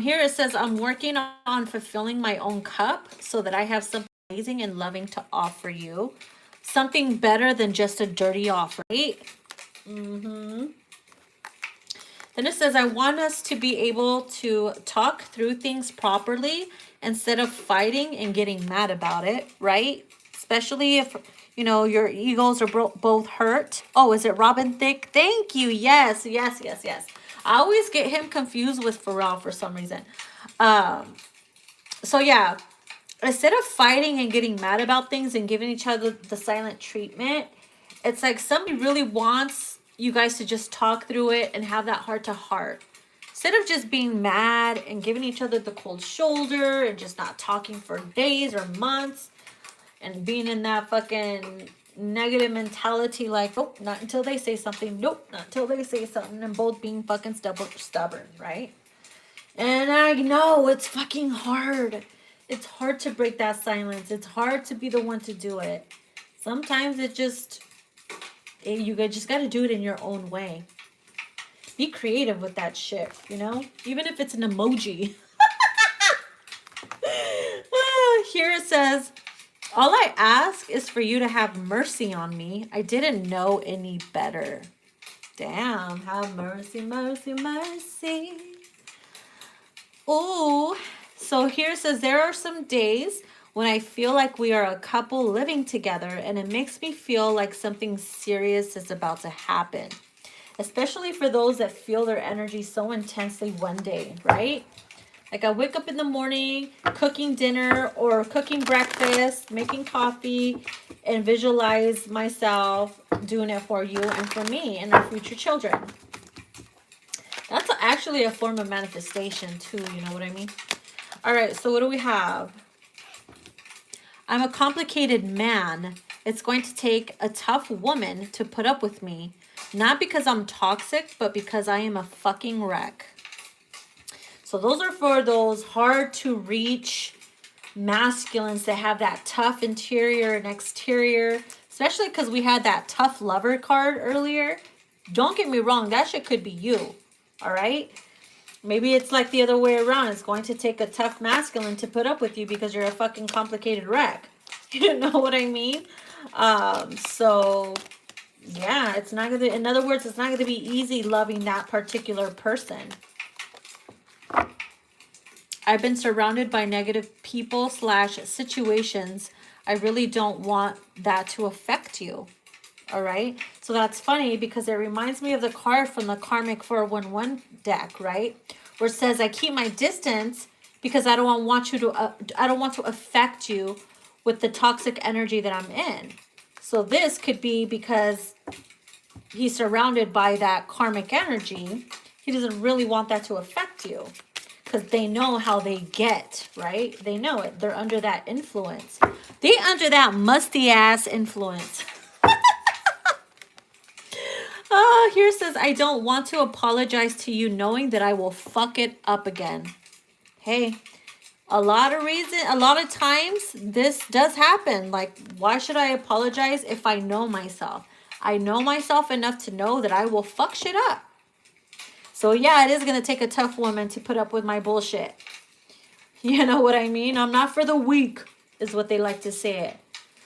Here it says, I'm working on fulfilling my own cup so that I have something amazing and loving to offer you. Something better than just a dirty offer, right? Then it says, I want us to be able to talk through things properly instead of fighting and getting mad about it, right? Especially if, you know, your egos are both hurt. Oh, is it Robin Thicke? Thank you. Yes. I always get him confused with Pharrell for some reason. So yeah, instead of fighting and getting mad about things and giving each other the silent treatment, it's like somebody really wants you guys to just talk through it and have that heart to heart. Instead of just being mad and giving each other the cold shoulder and just not talking for days or months and being in that fucking negative mentality like, nope, not until they say something. Nope, not until they say something. And both being fucking stubborn, right? And I know it's fucking hard. It's hard to break that silence. It's hard to be the one to do it. Sometimes it just... you just got to do it in your own way. Be creative with that shit, you know? Even if it's an emoji. Here it says, all I ask is for you to have mercy on me. I didn't know any better. Damn, have mercy, mercy, mercy. Ooh. So here it says, there are some days when I feel like we are a couple living together and it makes me feel like something serious is about to happen. Especially for those that feel their energy so intensely one day, right? Like I wake up in the morning, cooking dinner or cooking breakfast, making coffee, and visualize myself doing it for you and for me and our future children. That's actually a form of manifestation too, you know what I mean? All right, so what do we have? I'm a complicated man. It's going to take a tough woman to put up with me. Not because I'm toxic, but because I am a fucking wreck. So those are for those hard to reach masculines that have that tough interior and exterior. Especially because we had that tough lover card earlier. Don't get me wrong, that shit could be you. All right? Maybe it's like the other way around. It's going to take a tough masculine to put up with you because you're a fucking complicated wreck. You know what I mean? So, yeah, it's not going to, in other words, it's not going to be easy loving that particular person. I've been surrounded by negative people / situations. I really don't want that to affect you. All right. So that's funny because it reminds me of the card from the Karmic 411 deck, right? Where it says, I keep my distance because I don't want to affect you with the toxic energy that I'm in. So this could be because he's surrounded by that karmic energy. He doesn't really want that to affect you because they know how they get, right? They know it. They're under that influence. They under that musty ass influence. Here says, I don't want to apologize to you knowing that I will fuck it up again. Hey, a lot of times this does happen. Like, why should I apologize if I know myself? I know myself enough to know that I will fuck shit up. So yeah, it is going to take a tough woman to put up with my bullshit. You know what I mean? I'm not for the weak, is what they like to say it.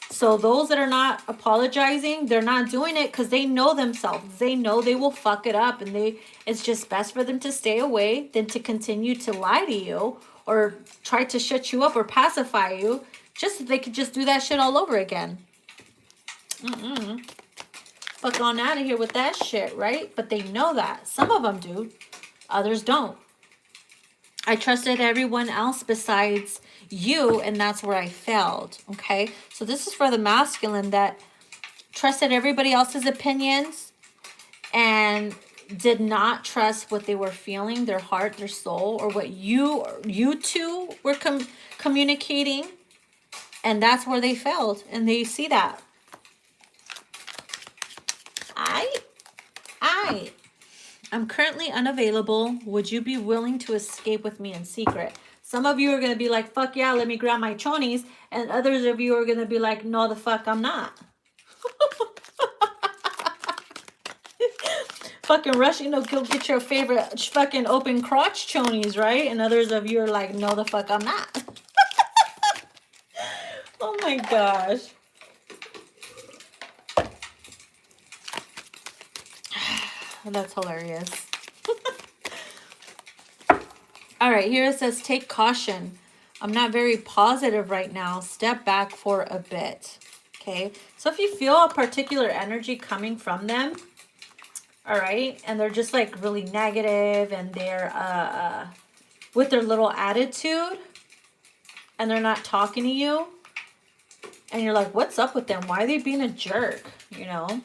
So those that are not apologizing, they're not doing it because they know themselves. They know they will fuck it up, and it's just best for them to stay away than to continue to lie to you or try to shut you up or pacify you, just so they could just do that shit all over again. Fuck on out of here with that shit, right? But they know that. Some of them do. Others don't. I trusted everyone else besides you, and that's where I failed, okay? So this is for the masculine that trusted everybody else's opinions and did not trust what they were feeling, their heart, their soul, or what you two were communicating, and that's where they failed, and they see that. I'm currently unavailable. Would you be willing to escape with me in secret? Some of you are going to be like, fuck yeah, let me grab my chonies. And others of you are going to be like, no, the fuck, I'm not. Fucking rush, you know, go get your favorite fucking open crotch chonies, right? And others of you are like, no, the fuck, I'm not. Oh my gosh. That's hilarious. All right, here it says, take caution. I'm not very positive right now. Step back for a bit. Okay, so if you feel a particular energy coming from them, all right, and they're just like really negative and they're with their little attitude and they're not talking to you and you're like, what's up with them? Why are they being a jerk? You know?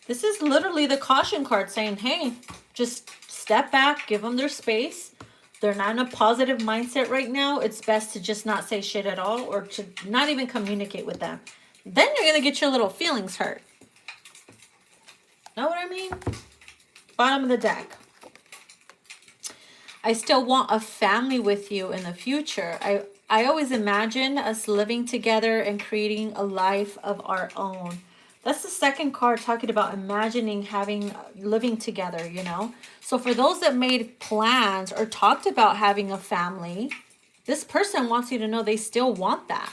This is literally the caution card saying, hey, just step back, give them their space. They're not in a positive mindset right now. It's best to just not say shit at all or to not even communicate with them. Then you're going to get your little feelings hurt. Know what I mean? Bottom of the deck. I still want a family with you in the future. I always imagine us living together and creating a life of our own. That's the second card talking about imagining living together, you know. So for those that made plans or talked about having a family, this person wants you to know they still want that.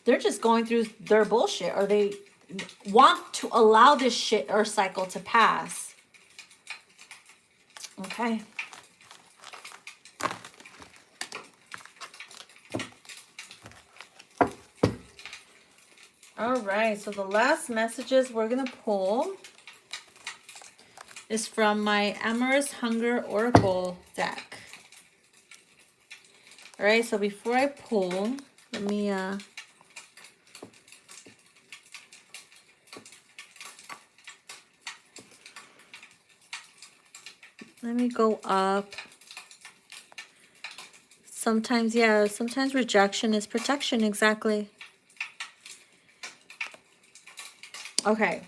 They're just going through their bullshit, or they want to allow this shit or cycle to pass. Okay. All right, so the last messages we're going to pull is from my Amorous Hunger Oracle deck. All right, so before I pull, let me go up. Sometimes, yeah, sometimes rejection is protection, exactly. Okay.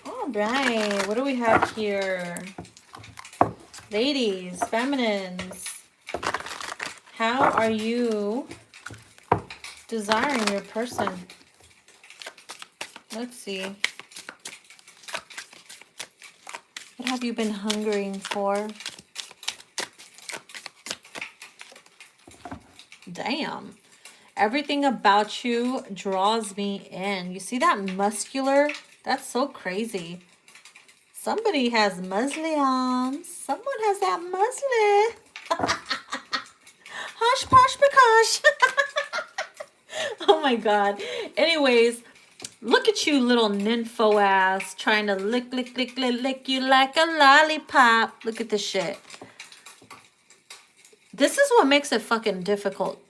All right, what do we have here? Ladies, feminines, how are you desiring your person? Let's see. What have you been hungering for? Damn. Everything about you draws me in. You see that muscular? That's so crazy. Somebody has muscly arms. Someone has that muscly. Hush, posh, bakosh. Oh my God. Anyways, look at you, little nympho ass, trying to lick you like a lollipop. Look at this shit. This is what makes it fucking difficult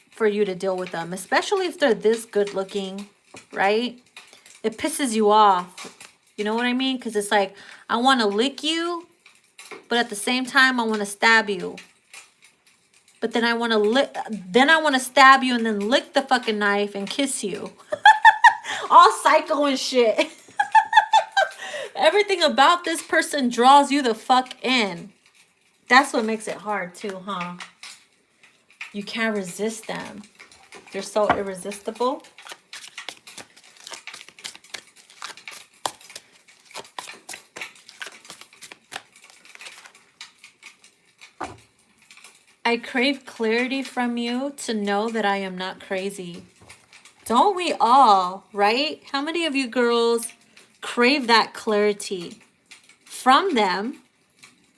for you to deal with them, especially if they're this good looking, right? It pisses you off. You know what I mean? Because it's like, I want to lick you, but at the same time, I want to stab you. But then I want to stab you and then lick the fucking knife and kiss you. All psycho and shit. Everything about this person draws you the fuck in. That's what makes it hard too, huh? You can't resist them. You're so irresistible. I crave clarity from you to know that I am not crazy. Don't we all, right? How many of you girls crave that clarity from them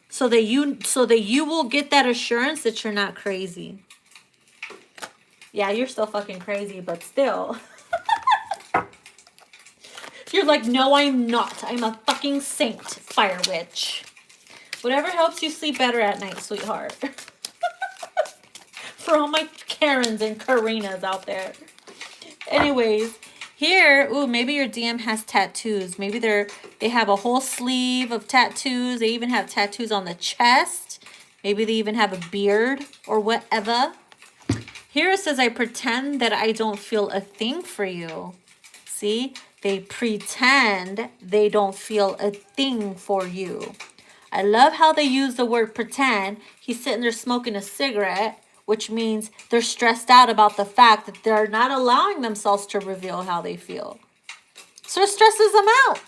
so that you will get that assurance that you're not crazy? Yeah, you're still fucking crazy, but still. You're like, no, I'm not. I'm a fucking saint, fire witch. Whatever helps you sleep better at night, sweetheart. For all my Karens and Karinas out there. Anyways, here, ooh, maybe your DM has tattoos. Maybe they have a whole sleeve of tattoos. They even have tattoos on the chest. Maybe they even have a beard or whatever. Here it says, I pretend that I don't feel a thing for you. See? They pretend they don't feel a thing for you. I love how they use the word pretend. He's sitting there smoking a cigarette, which means they're stressed out about the fact that they're not allowing themselves to reveal how they feel. So it stresses them out.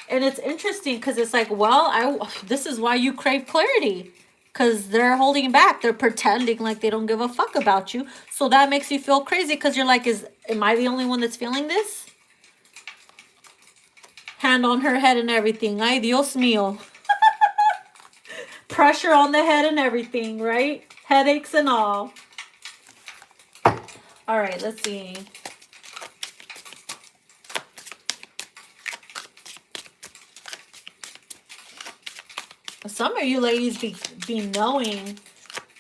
And it's interesting because it's like, well, this is why you crave clarity. Because they're holding back. They're pretending like they don't give a fuck about you. So that makes you feel crazy because you're like, am I the only one that's feeling this? Hand on her head and everything. Ay, Dios mío. Pressure on the head and everything, right? Headaches and all. All right, let's see. Some of you ladies be knowing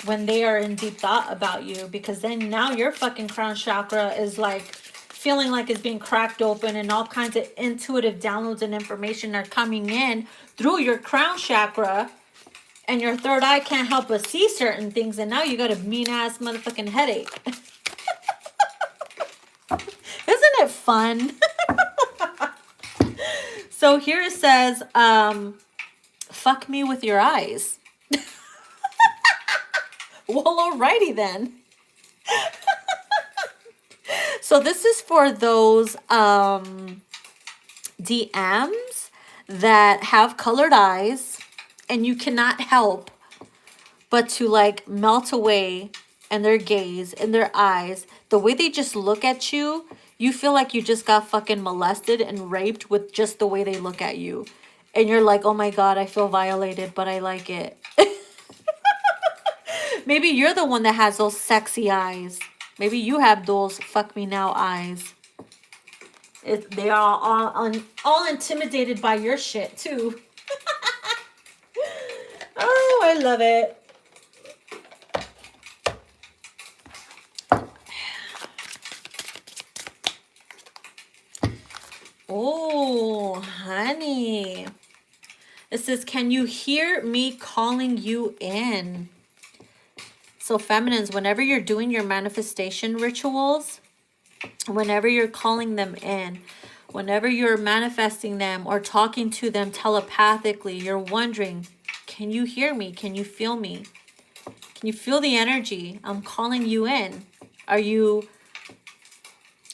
when they are in deep thought about you, because then now your fucking crown chakra is like feeling like it's being cracked open and all kinds of intuitive downloads and information are coming in through your crown chakra, and your third eye can't help but see certain things, and now you got a mean ass motherfucking headache. Isn't it fun? So here it says, fuck me with your eyes. Well, alrighty then. So this is for those DMs that have colored eyes and you cannot help but to like melt away in their gaze, in their eyes. The way they just look at you, you feel like you just got fucking molested and raped with just the way they look at you. And you're like, oh my God, I feel violated, but I like it. Maybe you're the one that has those sexy eyes. Maybe you have those fuck me now eyes. They are all intimidated by your shit too. Oh, I love it. Oh, honey. It says, can you hear me calling you in? So feminines, whenever you're doing your manifestation rituals, whenever you're calling them in, whenever you're manifesting them or talking to them telepathically, you're wondering, can you hear me? Can you feel me? Can you feel the energy? I'm calling you in. Are you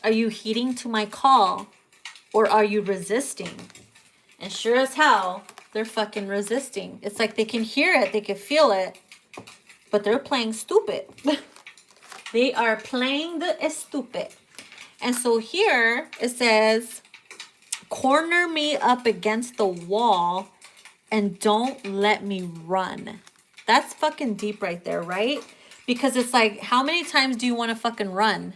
heeding to my call? Or are you resisting? And sure as hell, they're fucking resisting. It's like they can hear it, they can feel it, but they're playing stupid. They are playing the stupid. And so here it says, corner me up against the wall and don't let me run. That's fucking deep right there, right? Because it's like, how many times do you want to fucking run?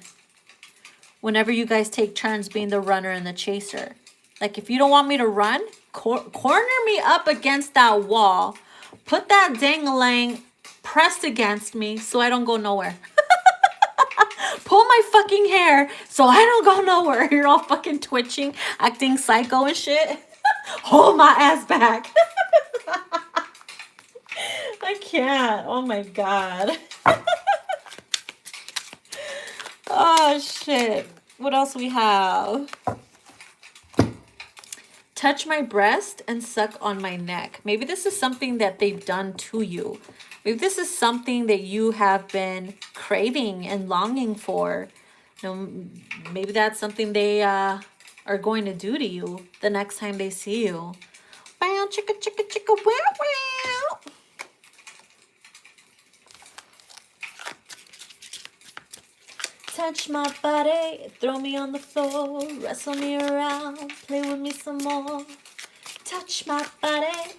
Whenever you guys take turns being the runner and the chaser. Like, if you don't want me to run, corner me up against that wall. Put that dang-a-lang pressed against me so I don't go nowhere. Pull my fucking hair so I don't go nowhere. You're all fucking twitching, acting psycho and shit. Hold my ass back. I can't. Oh my God. Oh shit. What else we have? Touch my breast and suck on my neck. Maybe this is something that they've done to you. Maybe this is something that you have been craving and longing for. You know, maybe that's something they are going to do to you the next time they see you. Wow, chicka, chicka, chicka, wow, wow. Touch my body, throw me on the floor, wrestle me around, play with me some more. Touch my body,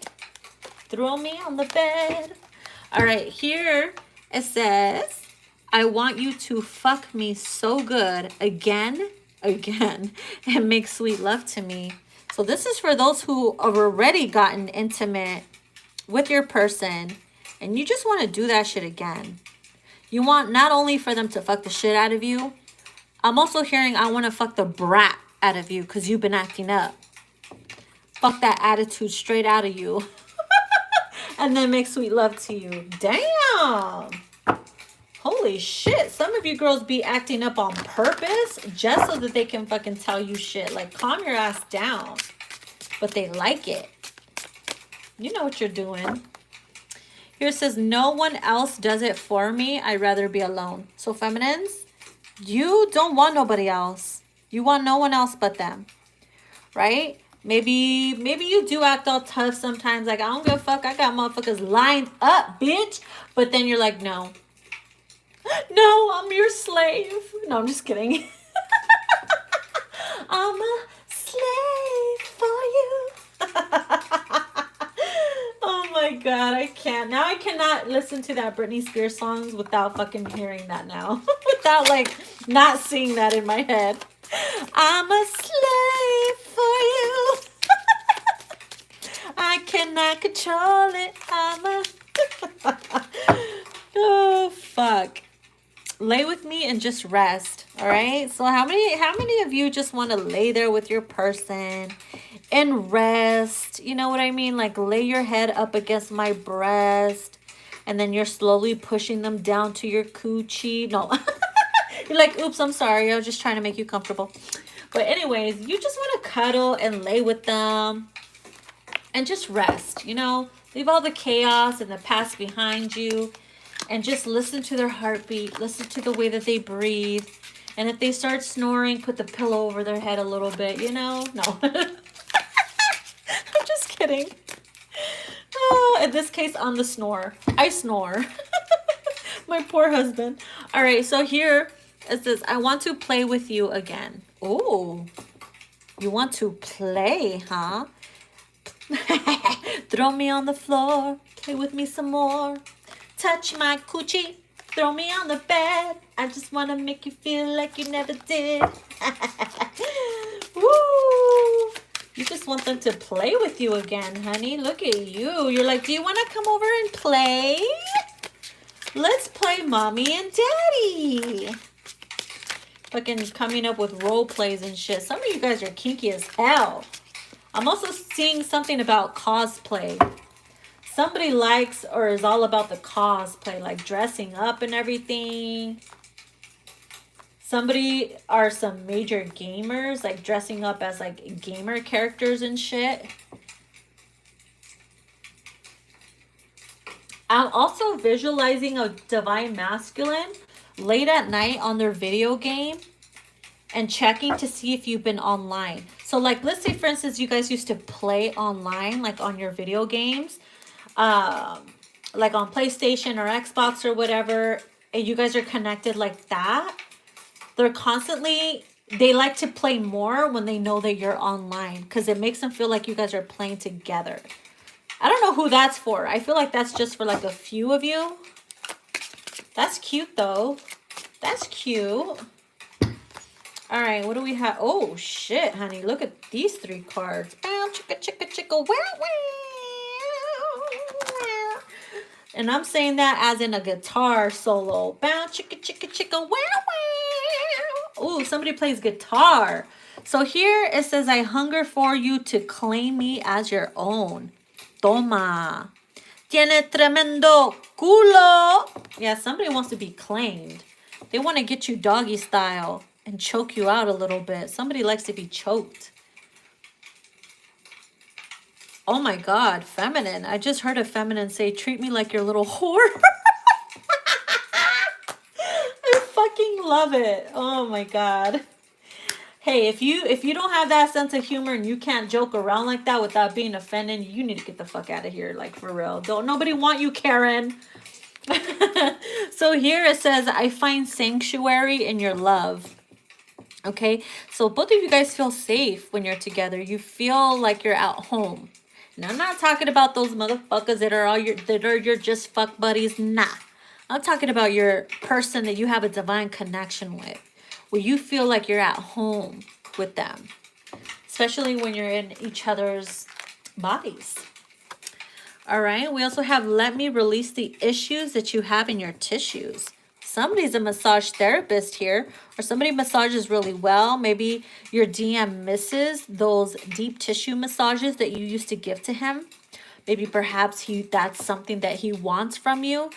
throw me on the bed. All right, here it says, I want you to fuck me so good again, and make sweet love to me. So this is for those who have already gotten intimate with your person and you just want to do that shit again. You want not only for them to fuck the shit out of you, I'm also hearing I want to fuck the brat out of you because you've been acting up. Fuck that attitude straight out of you. And then make sweet love to you. Damn. Holy shit. Some of you girls be acting up on purpose just so that they can fucking tell you shit. Like, calm your ass down. But they like it. You know what you're doing. Here it says, no one else does it for me. I'd rather be alone. So feminines, you don't want nobody else. You want no one else but them. Right? Maybe you do act all tough sometimes. Like, I don't give a fuck. I got motherfuckers lined up, bitch. But then you're like, no. No, I'm your slave. No, I'm just kidding. I'm a slave for you. Oh my God, I can't. Now I cannot listen to that Britney Spears songs without fucking hearing that now. Without like not seeing that in my head. I'm a slave for you. I cannot control it. I'm a... Oh, fuck. Lay with me and just rest. All right. So how many of you just want to lay there with your person and rest? You know what I mean? Like, lay your head up against my breast and then you're slowly pushing them down to your coochie. No. You're like, oops, I'm sorry. I was just trying to make you comfortable. But anyways, you just want to cuddle and lay with them and just rest, you know, leave all the chaos and the past behind you and just listen to their heartbeat, listen to the way that they breathe. And if they start snoring, put the pillow over their head a little bit, you know? No. I'm just kidding. Oh, in this case, on the snore. I snore. My poor husband. All right, so here it says, I want to play with you again. Oh, you want to play, huh? Throw me on the floor, play with me some more. Touch my coochie, throw me on the bed. I just want to make you feel like you never did. Woo! You just want them to play with you again, honey. Look at you. You're like, do you want to come over and play? Let's play mommy and daddy. Fucking coming up with role plays and shit. Some of you guys are kinky as hell. I'm also seeing something about cosplay. Somebody likes or is all about the cosplay, like dressing up and everything. Somebody are some major gamers, like dressing up as like gamer characters and shit. I'm also visualizing a divine masculine late at night on their video game and checking to see if you've been online. So like, let's say for instance, you guys used to play online, like on your video games, like on PlayStation or Xbox or whatever, and you guys are connected like that. They're constantly, they like to play more when they know that you're online because it makes them feel like you guys are playing together. I don't know who that's for. I feel like that's just for like a few of you. That's cute though. That's cute. All right, what do we have? Oh, shit, honey. Look at these 3 cards. Bow, chicka, chicka, chicka, wow, wow. And I'm saying that as in a guitar solo. Bow, chicka, chicka, chicka, wow, wow. Ooh, somebody plays guitar. So here it says, I hunger for you to claim me as your own. Toma. Tiene tremendo culo. Yeah, somebody wants to be claimed. They want to get you doggy style and choke you out a little bit. Somebody likes to be choked. Oh my God, feminine. I just heard a feminine say, treat me like your little whore. I fucking love it. Oh my God. Hey, if you don't have that sense of humor and you can't joke around like that without being offended, you need to get the fuck out of here, like for real. Don't nobody want you, Karen. So here it says, I find sanctuary in your love. Okay, so both of you guys feel safe when you're together. You feel like you're at home. Now, I'm not talking about those motherfuckers that are your just fuck buddies. Nah, I'm talking about your person that you have a divine connection with, where you feel like you're at home with them, especially when you're in each other's bodies. All right, we also have, let me release the issues that you have in your tissues. Somebody's a massage therapist here, or somebody massages really well. Maybe your DM misses those deep tissue massages that you used to give to him. Maybe perhaps that's something that he wants from you.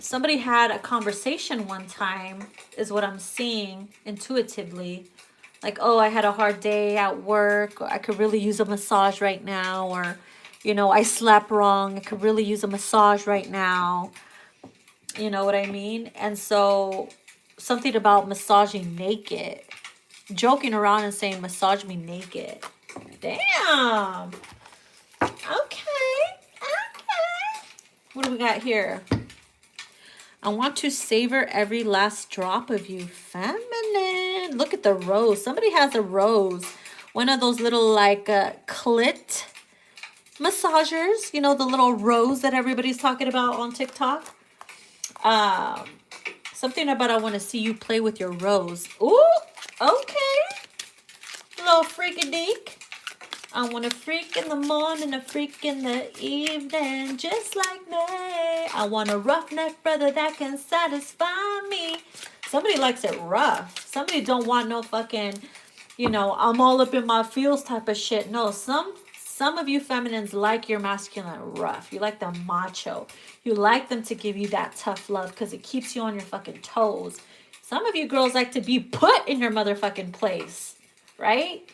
Somebody had a conversation one time, is what I'm seeing intuitively. Like, oh, I had a hard day at work. Or I could really use a massage right now. Or, you know, I slept wrong. I could really use a massage right now. You know what I mean? And so something about massaging naked. Joking around and saying, massage me naked. Damn. Okay. What do we got here? I want to savor every last drop of you. Feminine. Look at the rose. Somebody has a rose. One of those little like clit massagers. You know, the little rose that everybody's talking about on TikTok. Something about I want to see you play with your rose. Ooh, okay. Little freaky deek. I want a freak in the morning, a freak in the evening, just like me. I want a roughneck brother that can satisfy me. Somebody likes it rough. Somebody don't want no fucking, you know, I'm all up in my feels type of shit. No, some of you feminines like your masculine rough. You like the macho. You like them to give you that tough love because it keeps you on your fucking toes. Some of you girls like to be put in your motherfucking place, right?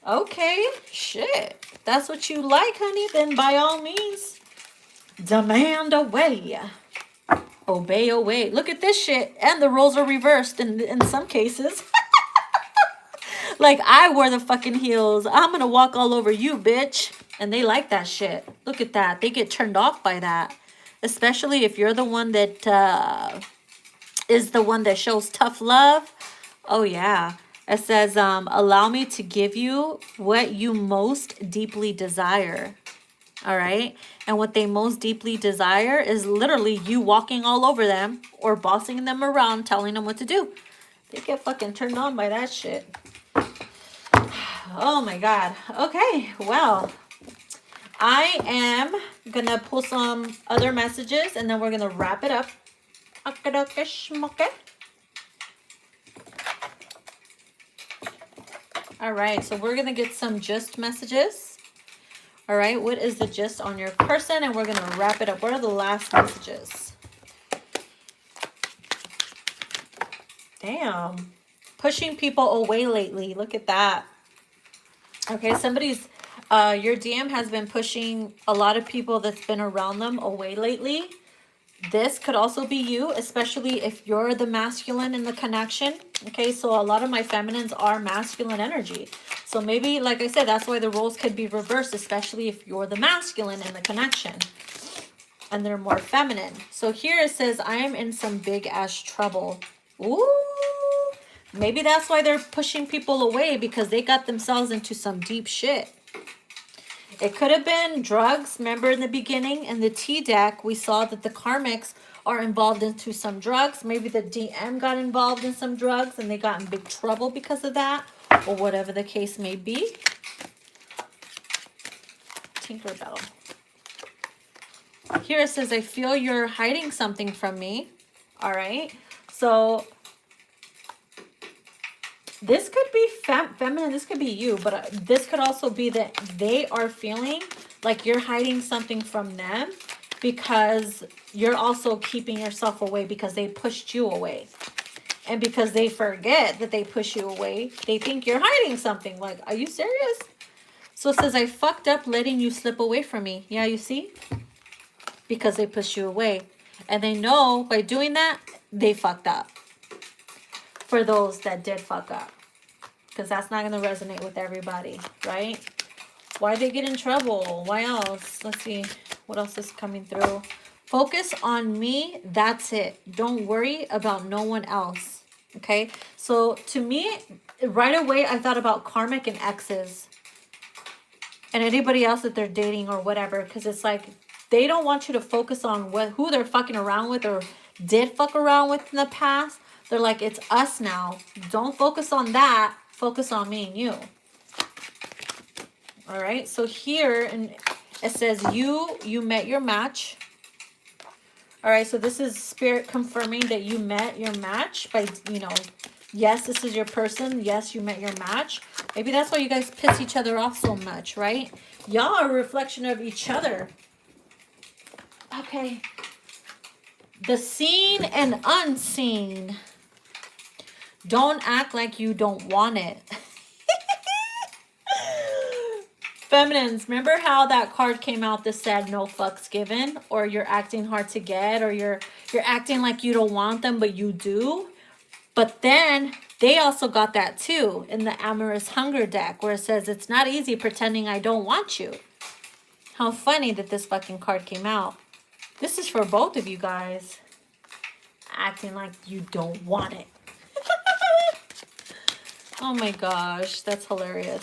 Okay, shit. If that's what you like, honey, then by all means, demand away. Obey away. Look at this shit. And the roles are reversed in some cases. Like, I wear the fucking heels. I'm gonna walk all over you, bitch. And they like that shit. Look at that. They get turned off by that. Especially if you're the one that is the one that shows tough love. Oh, yeah. It says, allow me to give you what you most deeply desire. All right. And what they most deeply desire is literally you walking all over them or bossing them around, telling them what to do. They get fucking turned on by that shit. Oh my God. Okay. Well, I am going to pull some other messages and then we're going to wrap it up. All right. So we're going to get some gist messages. All right. What is the gist on your person? And we're going to wrap it up. What are the last messages? Damn. Pushing people away lately. Look at that. Okay, somebody's, your DM has been pushing a lot of people that's been around them away lately. This could also be you, especially if you're the masculine in the connection. Okay, so a lot of my feminines are masculine energy. So maybe, like I said, that's why the roles could be reversed, especially if you're the masculine in the connection. And they're more feminine. So here it says, I am in some big ass trouble. Ooh. Maybe that's why they're pushing people away, because they got themselves into some deep shit. It could have been drugs. Remember in the beginning, in the T deck, we saw that the Karmics are involved into some drugs. Maybe the DM got involved in some drugs and they got in big trouble because of that, or whatever the case may be. Tinkerbell. Here it says, I feel you're hiding something from me. All right. So this could be feminine, this could be you, but this could also be that they are feeling like you're hiding something from them because you're also keeping yourself away because they pushed you away. And because they forget that they push you away, they think you're hiding something. Like, are you serious? So it says, I fucked up letting you slip away from me. Yeah, you see? Because they pushed you away. And they know by doing that, they fucked up. For those that did fuck up. Because that's not going to resonate with everybody, right? Why they get in trouble? Why else? Let's see. What else is coming through? Focus on me. That's it. Don't worry about no one else. Okay? So to me, right away, I thought about karmic and exes. And anybody else that they're dating or whatever. Because it's like, they don't want you to focus on who they're fucking around with or did fuck around with in the past. They're like, it's us now. Don't focus on that. Focus on me and you. All right. So here, and it says you met your match. All right. So this is spirit confirming that you met your match by, you know, yes, this is your person. Yes, you met your match. Maybe that's why you guys piss each other off so much, right? Y'all are a reflection of each other. Okay. The seen and unseen. Don't act like you don't want it. Feminines, remember how that card came out that said no fucks given? Or you're acting hard to get, or you're acting like you don't want them, but you do. But then they also got that too in the Amorous Hunger deck, where it says it's not easy pretending I don't want you. How funny that this fucking card came out. This is for both of you guys. Acting like you don't want it. Oh my gosh, that's hilarious.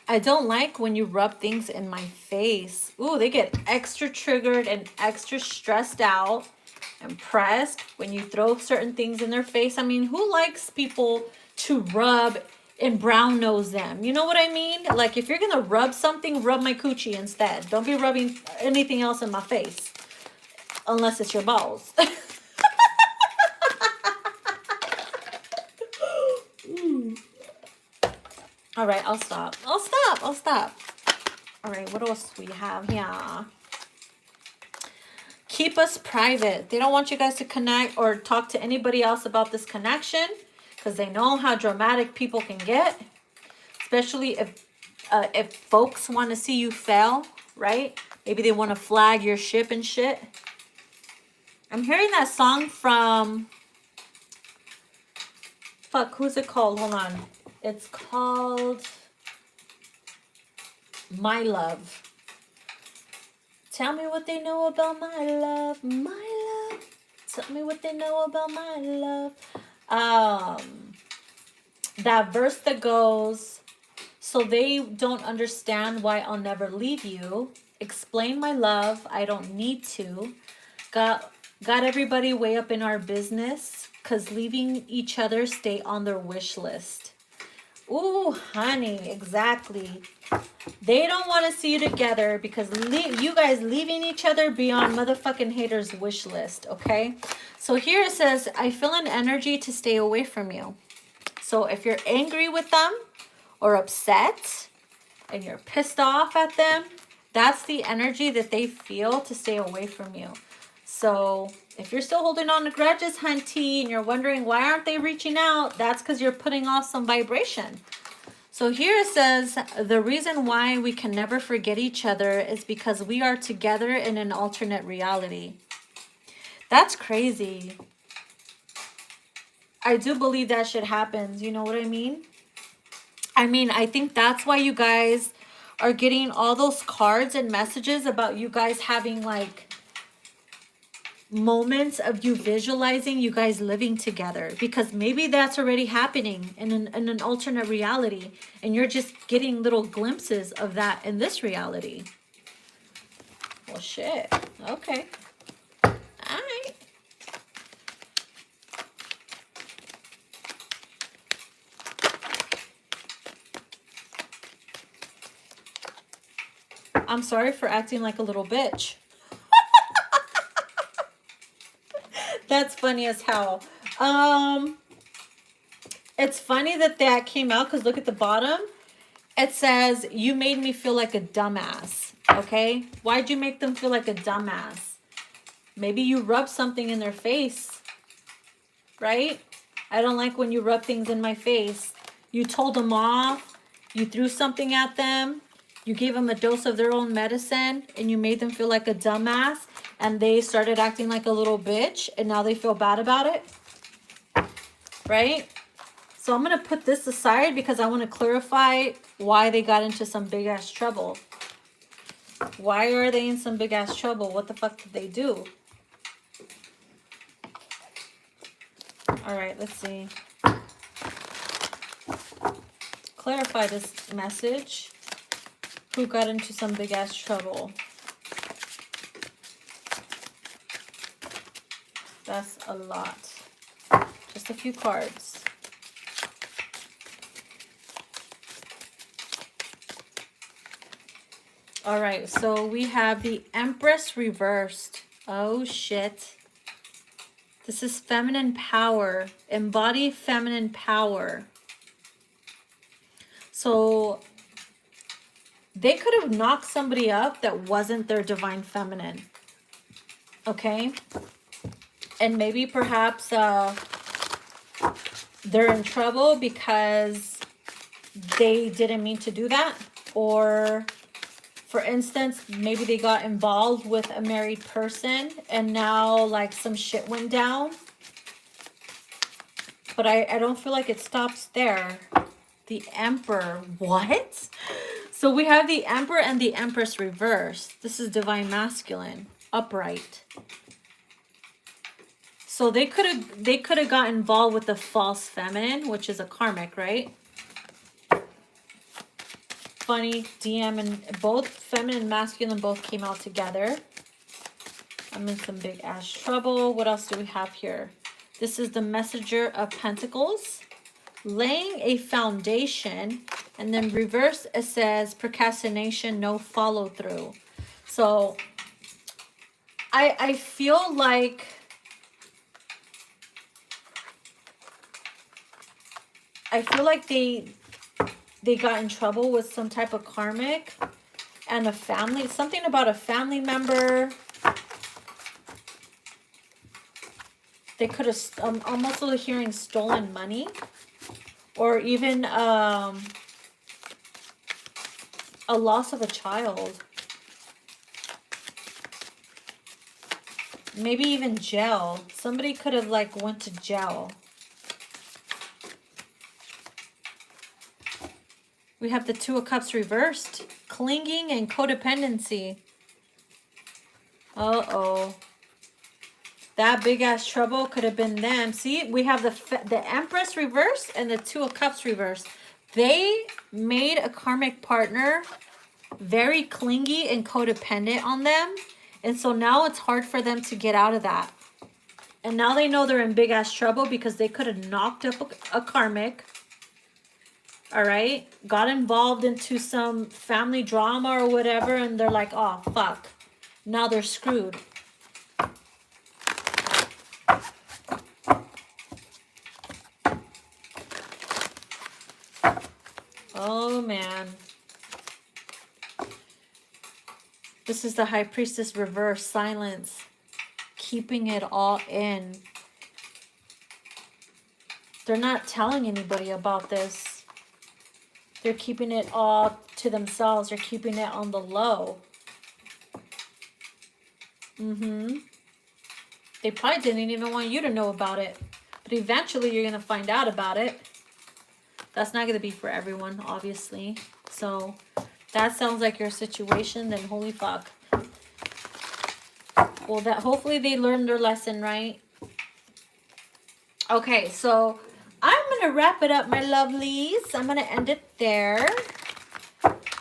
I don't like when you rub things in my face. Ooh, they get extra triggered and extra stressed out and pressed when you throw certain things in their face. I mean, who likes people to rub and brown nose them? You know what I mean? Like, if you're going to rub something, rub my coochie instead. Don't be rubbing anything else in my face. Unless it's your balls. All right, I'll stop. I'll stop. All right, what else we have here? Keep us private. They don't want you guys to connect or talk to anybody else about this connection because they know how dramatic people can get, especially if folks want to see you fail, right? Maybe they want to flag your ship and shit. I'm hearing that song from... Fuck, who's it called? Hold on. It's called My Love. Tell me what they know about my love. My love. Tell me what they know about my love. That verse that goes, so they don't understand why I'll never leave you. Explain my love. I don't need to. Got everybody way up in our business. Because leaving each other stay on their wish list. Ooh, honey, exactly. They don't want to see you together because you guys leaving each other be on motherfucking haters' wish list, okay? So here it says, I feel an energy to stay away from you. So if you're angry with them or upset and you're pissed off at them, that's the energy that they feel to stay away from you. So if you're still holding on to grudges, hunty, and you're wondering why aren't they reaching out, that's because you're putting off some vibration. So here it says, the reason why we can never forget each other is because we are together in an alternate reality. That's crazy. I do believe that shit happens. You know what I mean? I think that's why you guys are getting all those cards and messages about you guys having like moments of you visualizing you guys living together, because maybe that's already happening in an alternate reality and you're just getting little glimpses of that in this reality. Well, shit. Okay. All right. I'm sorry for acting like a little bitch. That's funny as hell. It's funny that came out because look at the bottom. It says, you made me feel like a dumbass. Okay? Why'd you make them feel like a dumbass? Maybe you rub something in their face. Right? I don't like when you rub things in my face. You told them off. You threw something at them. You gave them a dose of their own medicine and you made them feel like a dumbass and they started acting like a little bitch and now they feel bad about it, right? So I'm going to put this aside because I want to clarify why they got into some big ass trouble. Why are they in some big ass trouble? What the fuck did they do? All right, let's see. Clarify this message. Who got into some big ass trouble? That's a lot. Just a few cards. All right, so we have the Empress reversed. Oh shit. This is feminine power. Embody feminine power. So they could have knocked somebody up that wasn't their divine feminine. Okay? And maybe perhaps they're in trouble because they didn't mean to do that. Or, for instance, maybe they got involved with a married person and now like some shit went down. But I don't feel like it stops there. The Emperor. What? So we have the Emperor and the Empress reversed. This is divine masculine, upright. So they could have got involved with the false feminine, which is a karmic, right? Funny, DM and both feminine and masculine both came out together. I'm in some big ass trouble. What else do we have here? This is the Messenger of Pentacles. Laying a foundation, and then reverse it says procrastination, no follow through. So I feel like they got in trouble with some type of karmic and a family, something about a family member. They could have, I'm also hearing stolen money. Or even a loss of a child. Maybe even jail. Somebody could have like went to jail. We have the Two of Cups reversed. Clinging and codependency. Uh-oh. That big ass trouble could have been them. See, we have the Empress reverse and the Two of Cups reverse. They made a karmic partner very clingy and codependent on them. And so now it's hard for them to get out of that. And now they know they're in big ass trouble because they could have knocked up a karmic. All right. Got involved into some family drama or whatever. And they're like, oh, fuck. Now they're screwed. Oh, man. This is the High Priestess reverse. Silence. Keeping it all in. They're not telling anybody about this. They're keeping it all to themselves. They're keeping it on the low. They probably didn't even want you to know about it. But eventually you're going to find out about it. That's not going to be for everyone, obviously. So that sounds like your situation, then holy fuck. Well, that hopefully they learned their lesson, right? Okay, so I'm going to wrap it up, my lovelies. I'm going to end it there.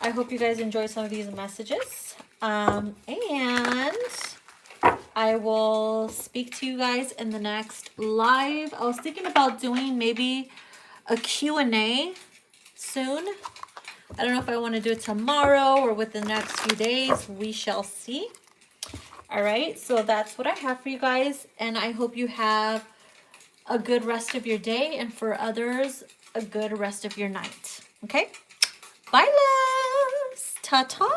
I hope you guys enjoyed some of these messages. And I will speak to you guys in the next live. I was thinking about doing maybe a Q&A soon. I don't know if I want to do it tomorrow or within the next few days. We shall see. All right, so that's what I have for you guys. And I hope you have a good rest of your day. And for others, a good rest of your night. Okay? Bye, loves. Ta-ta.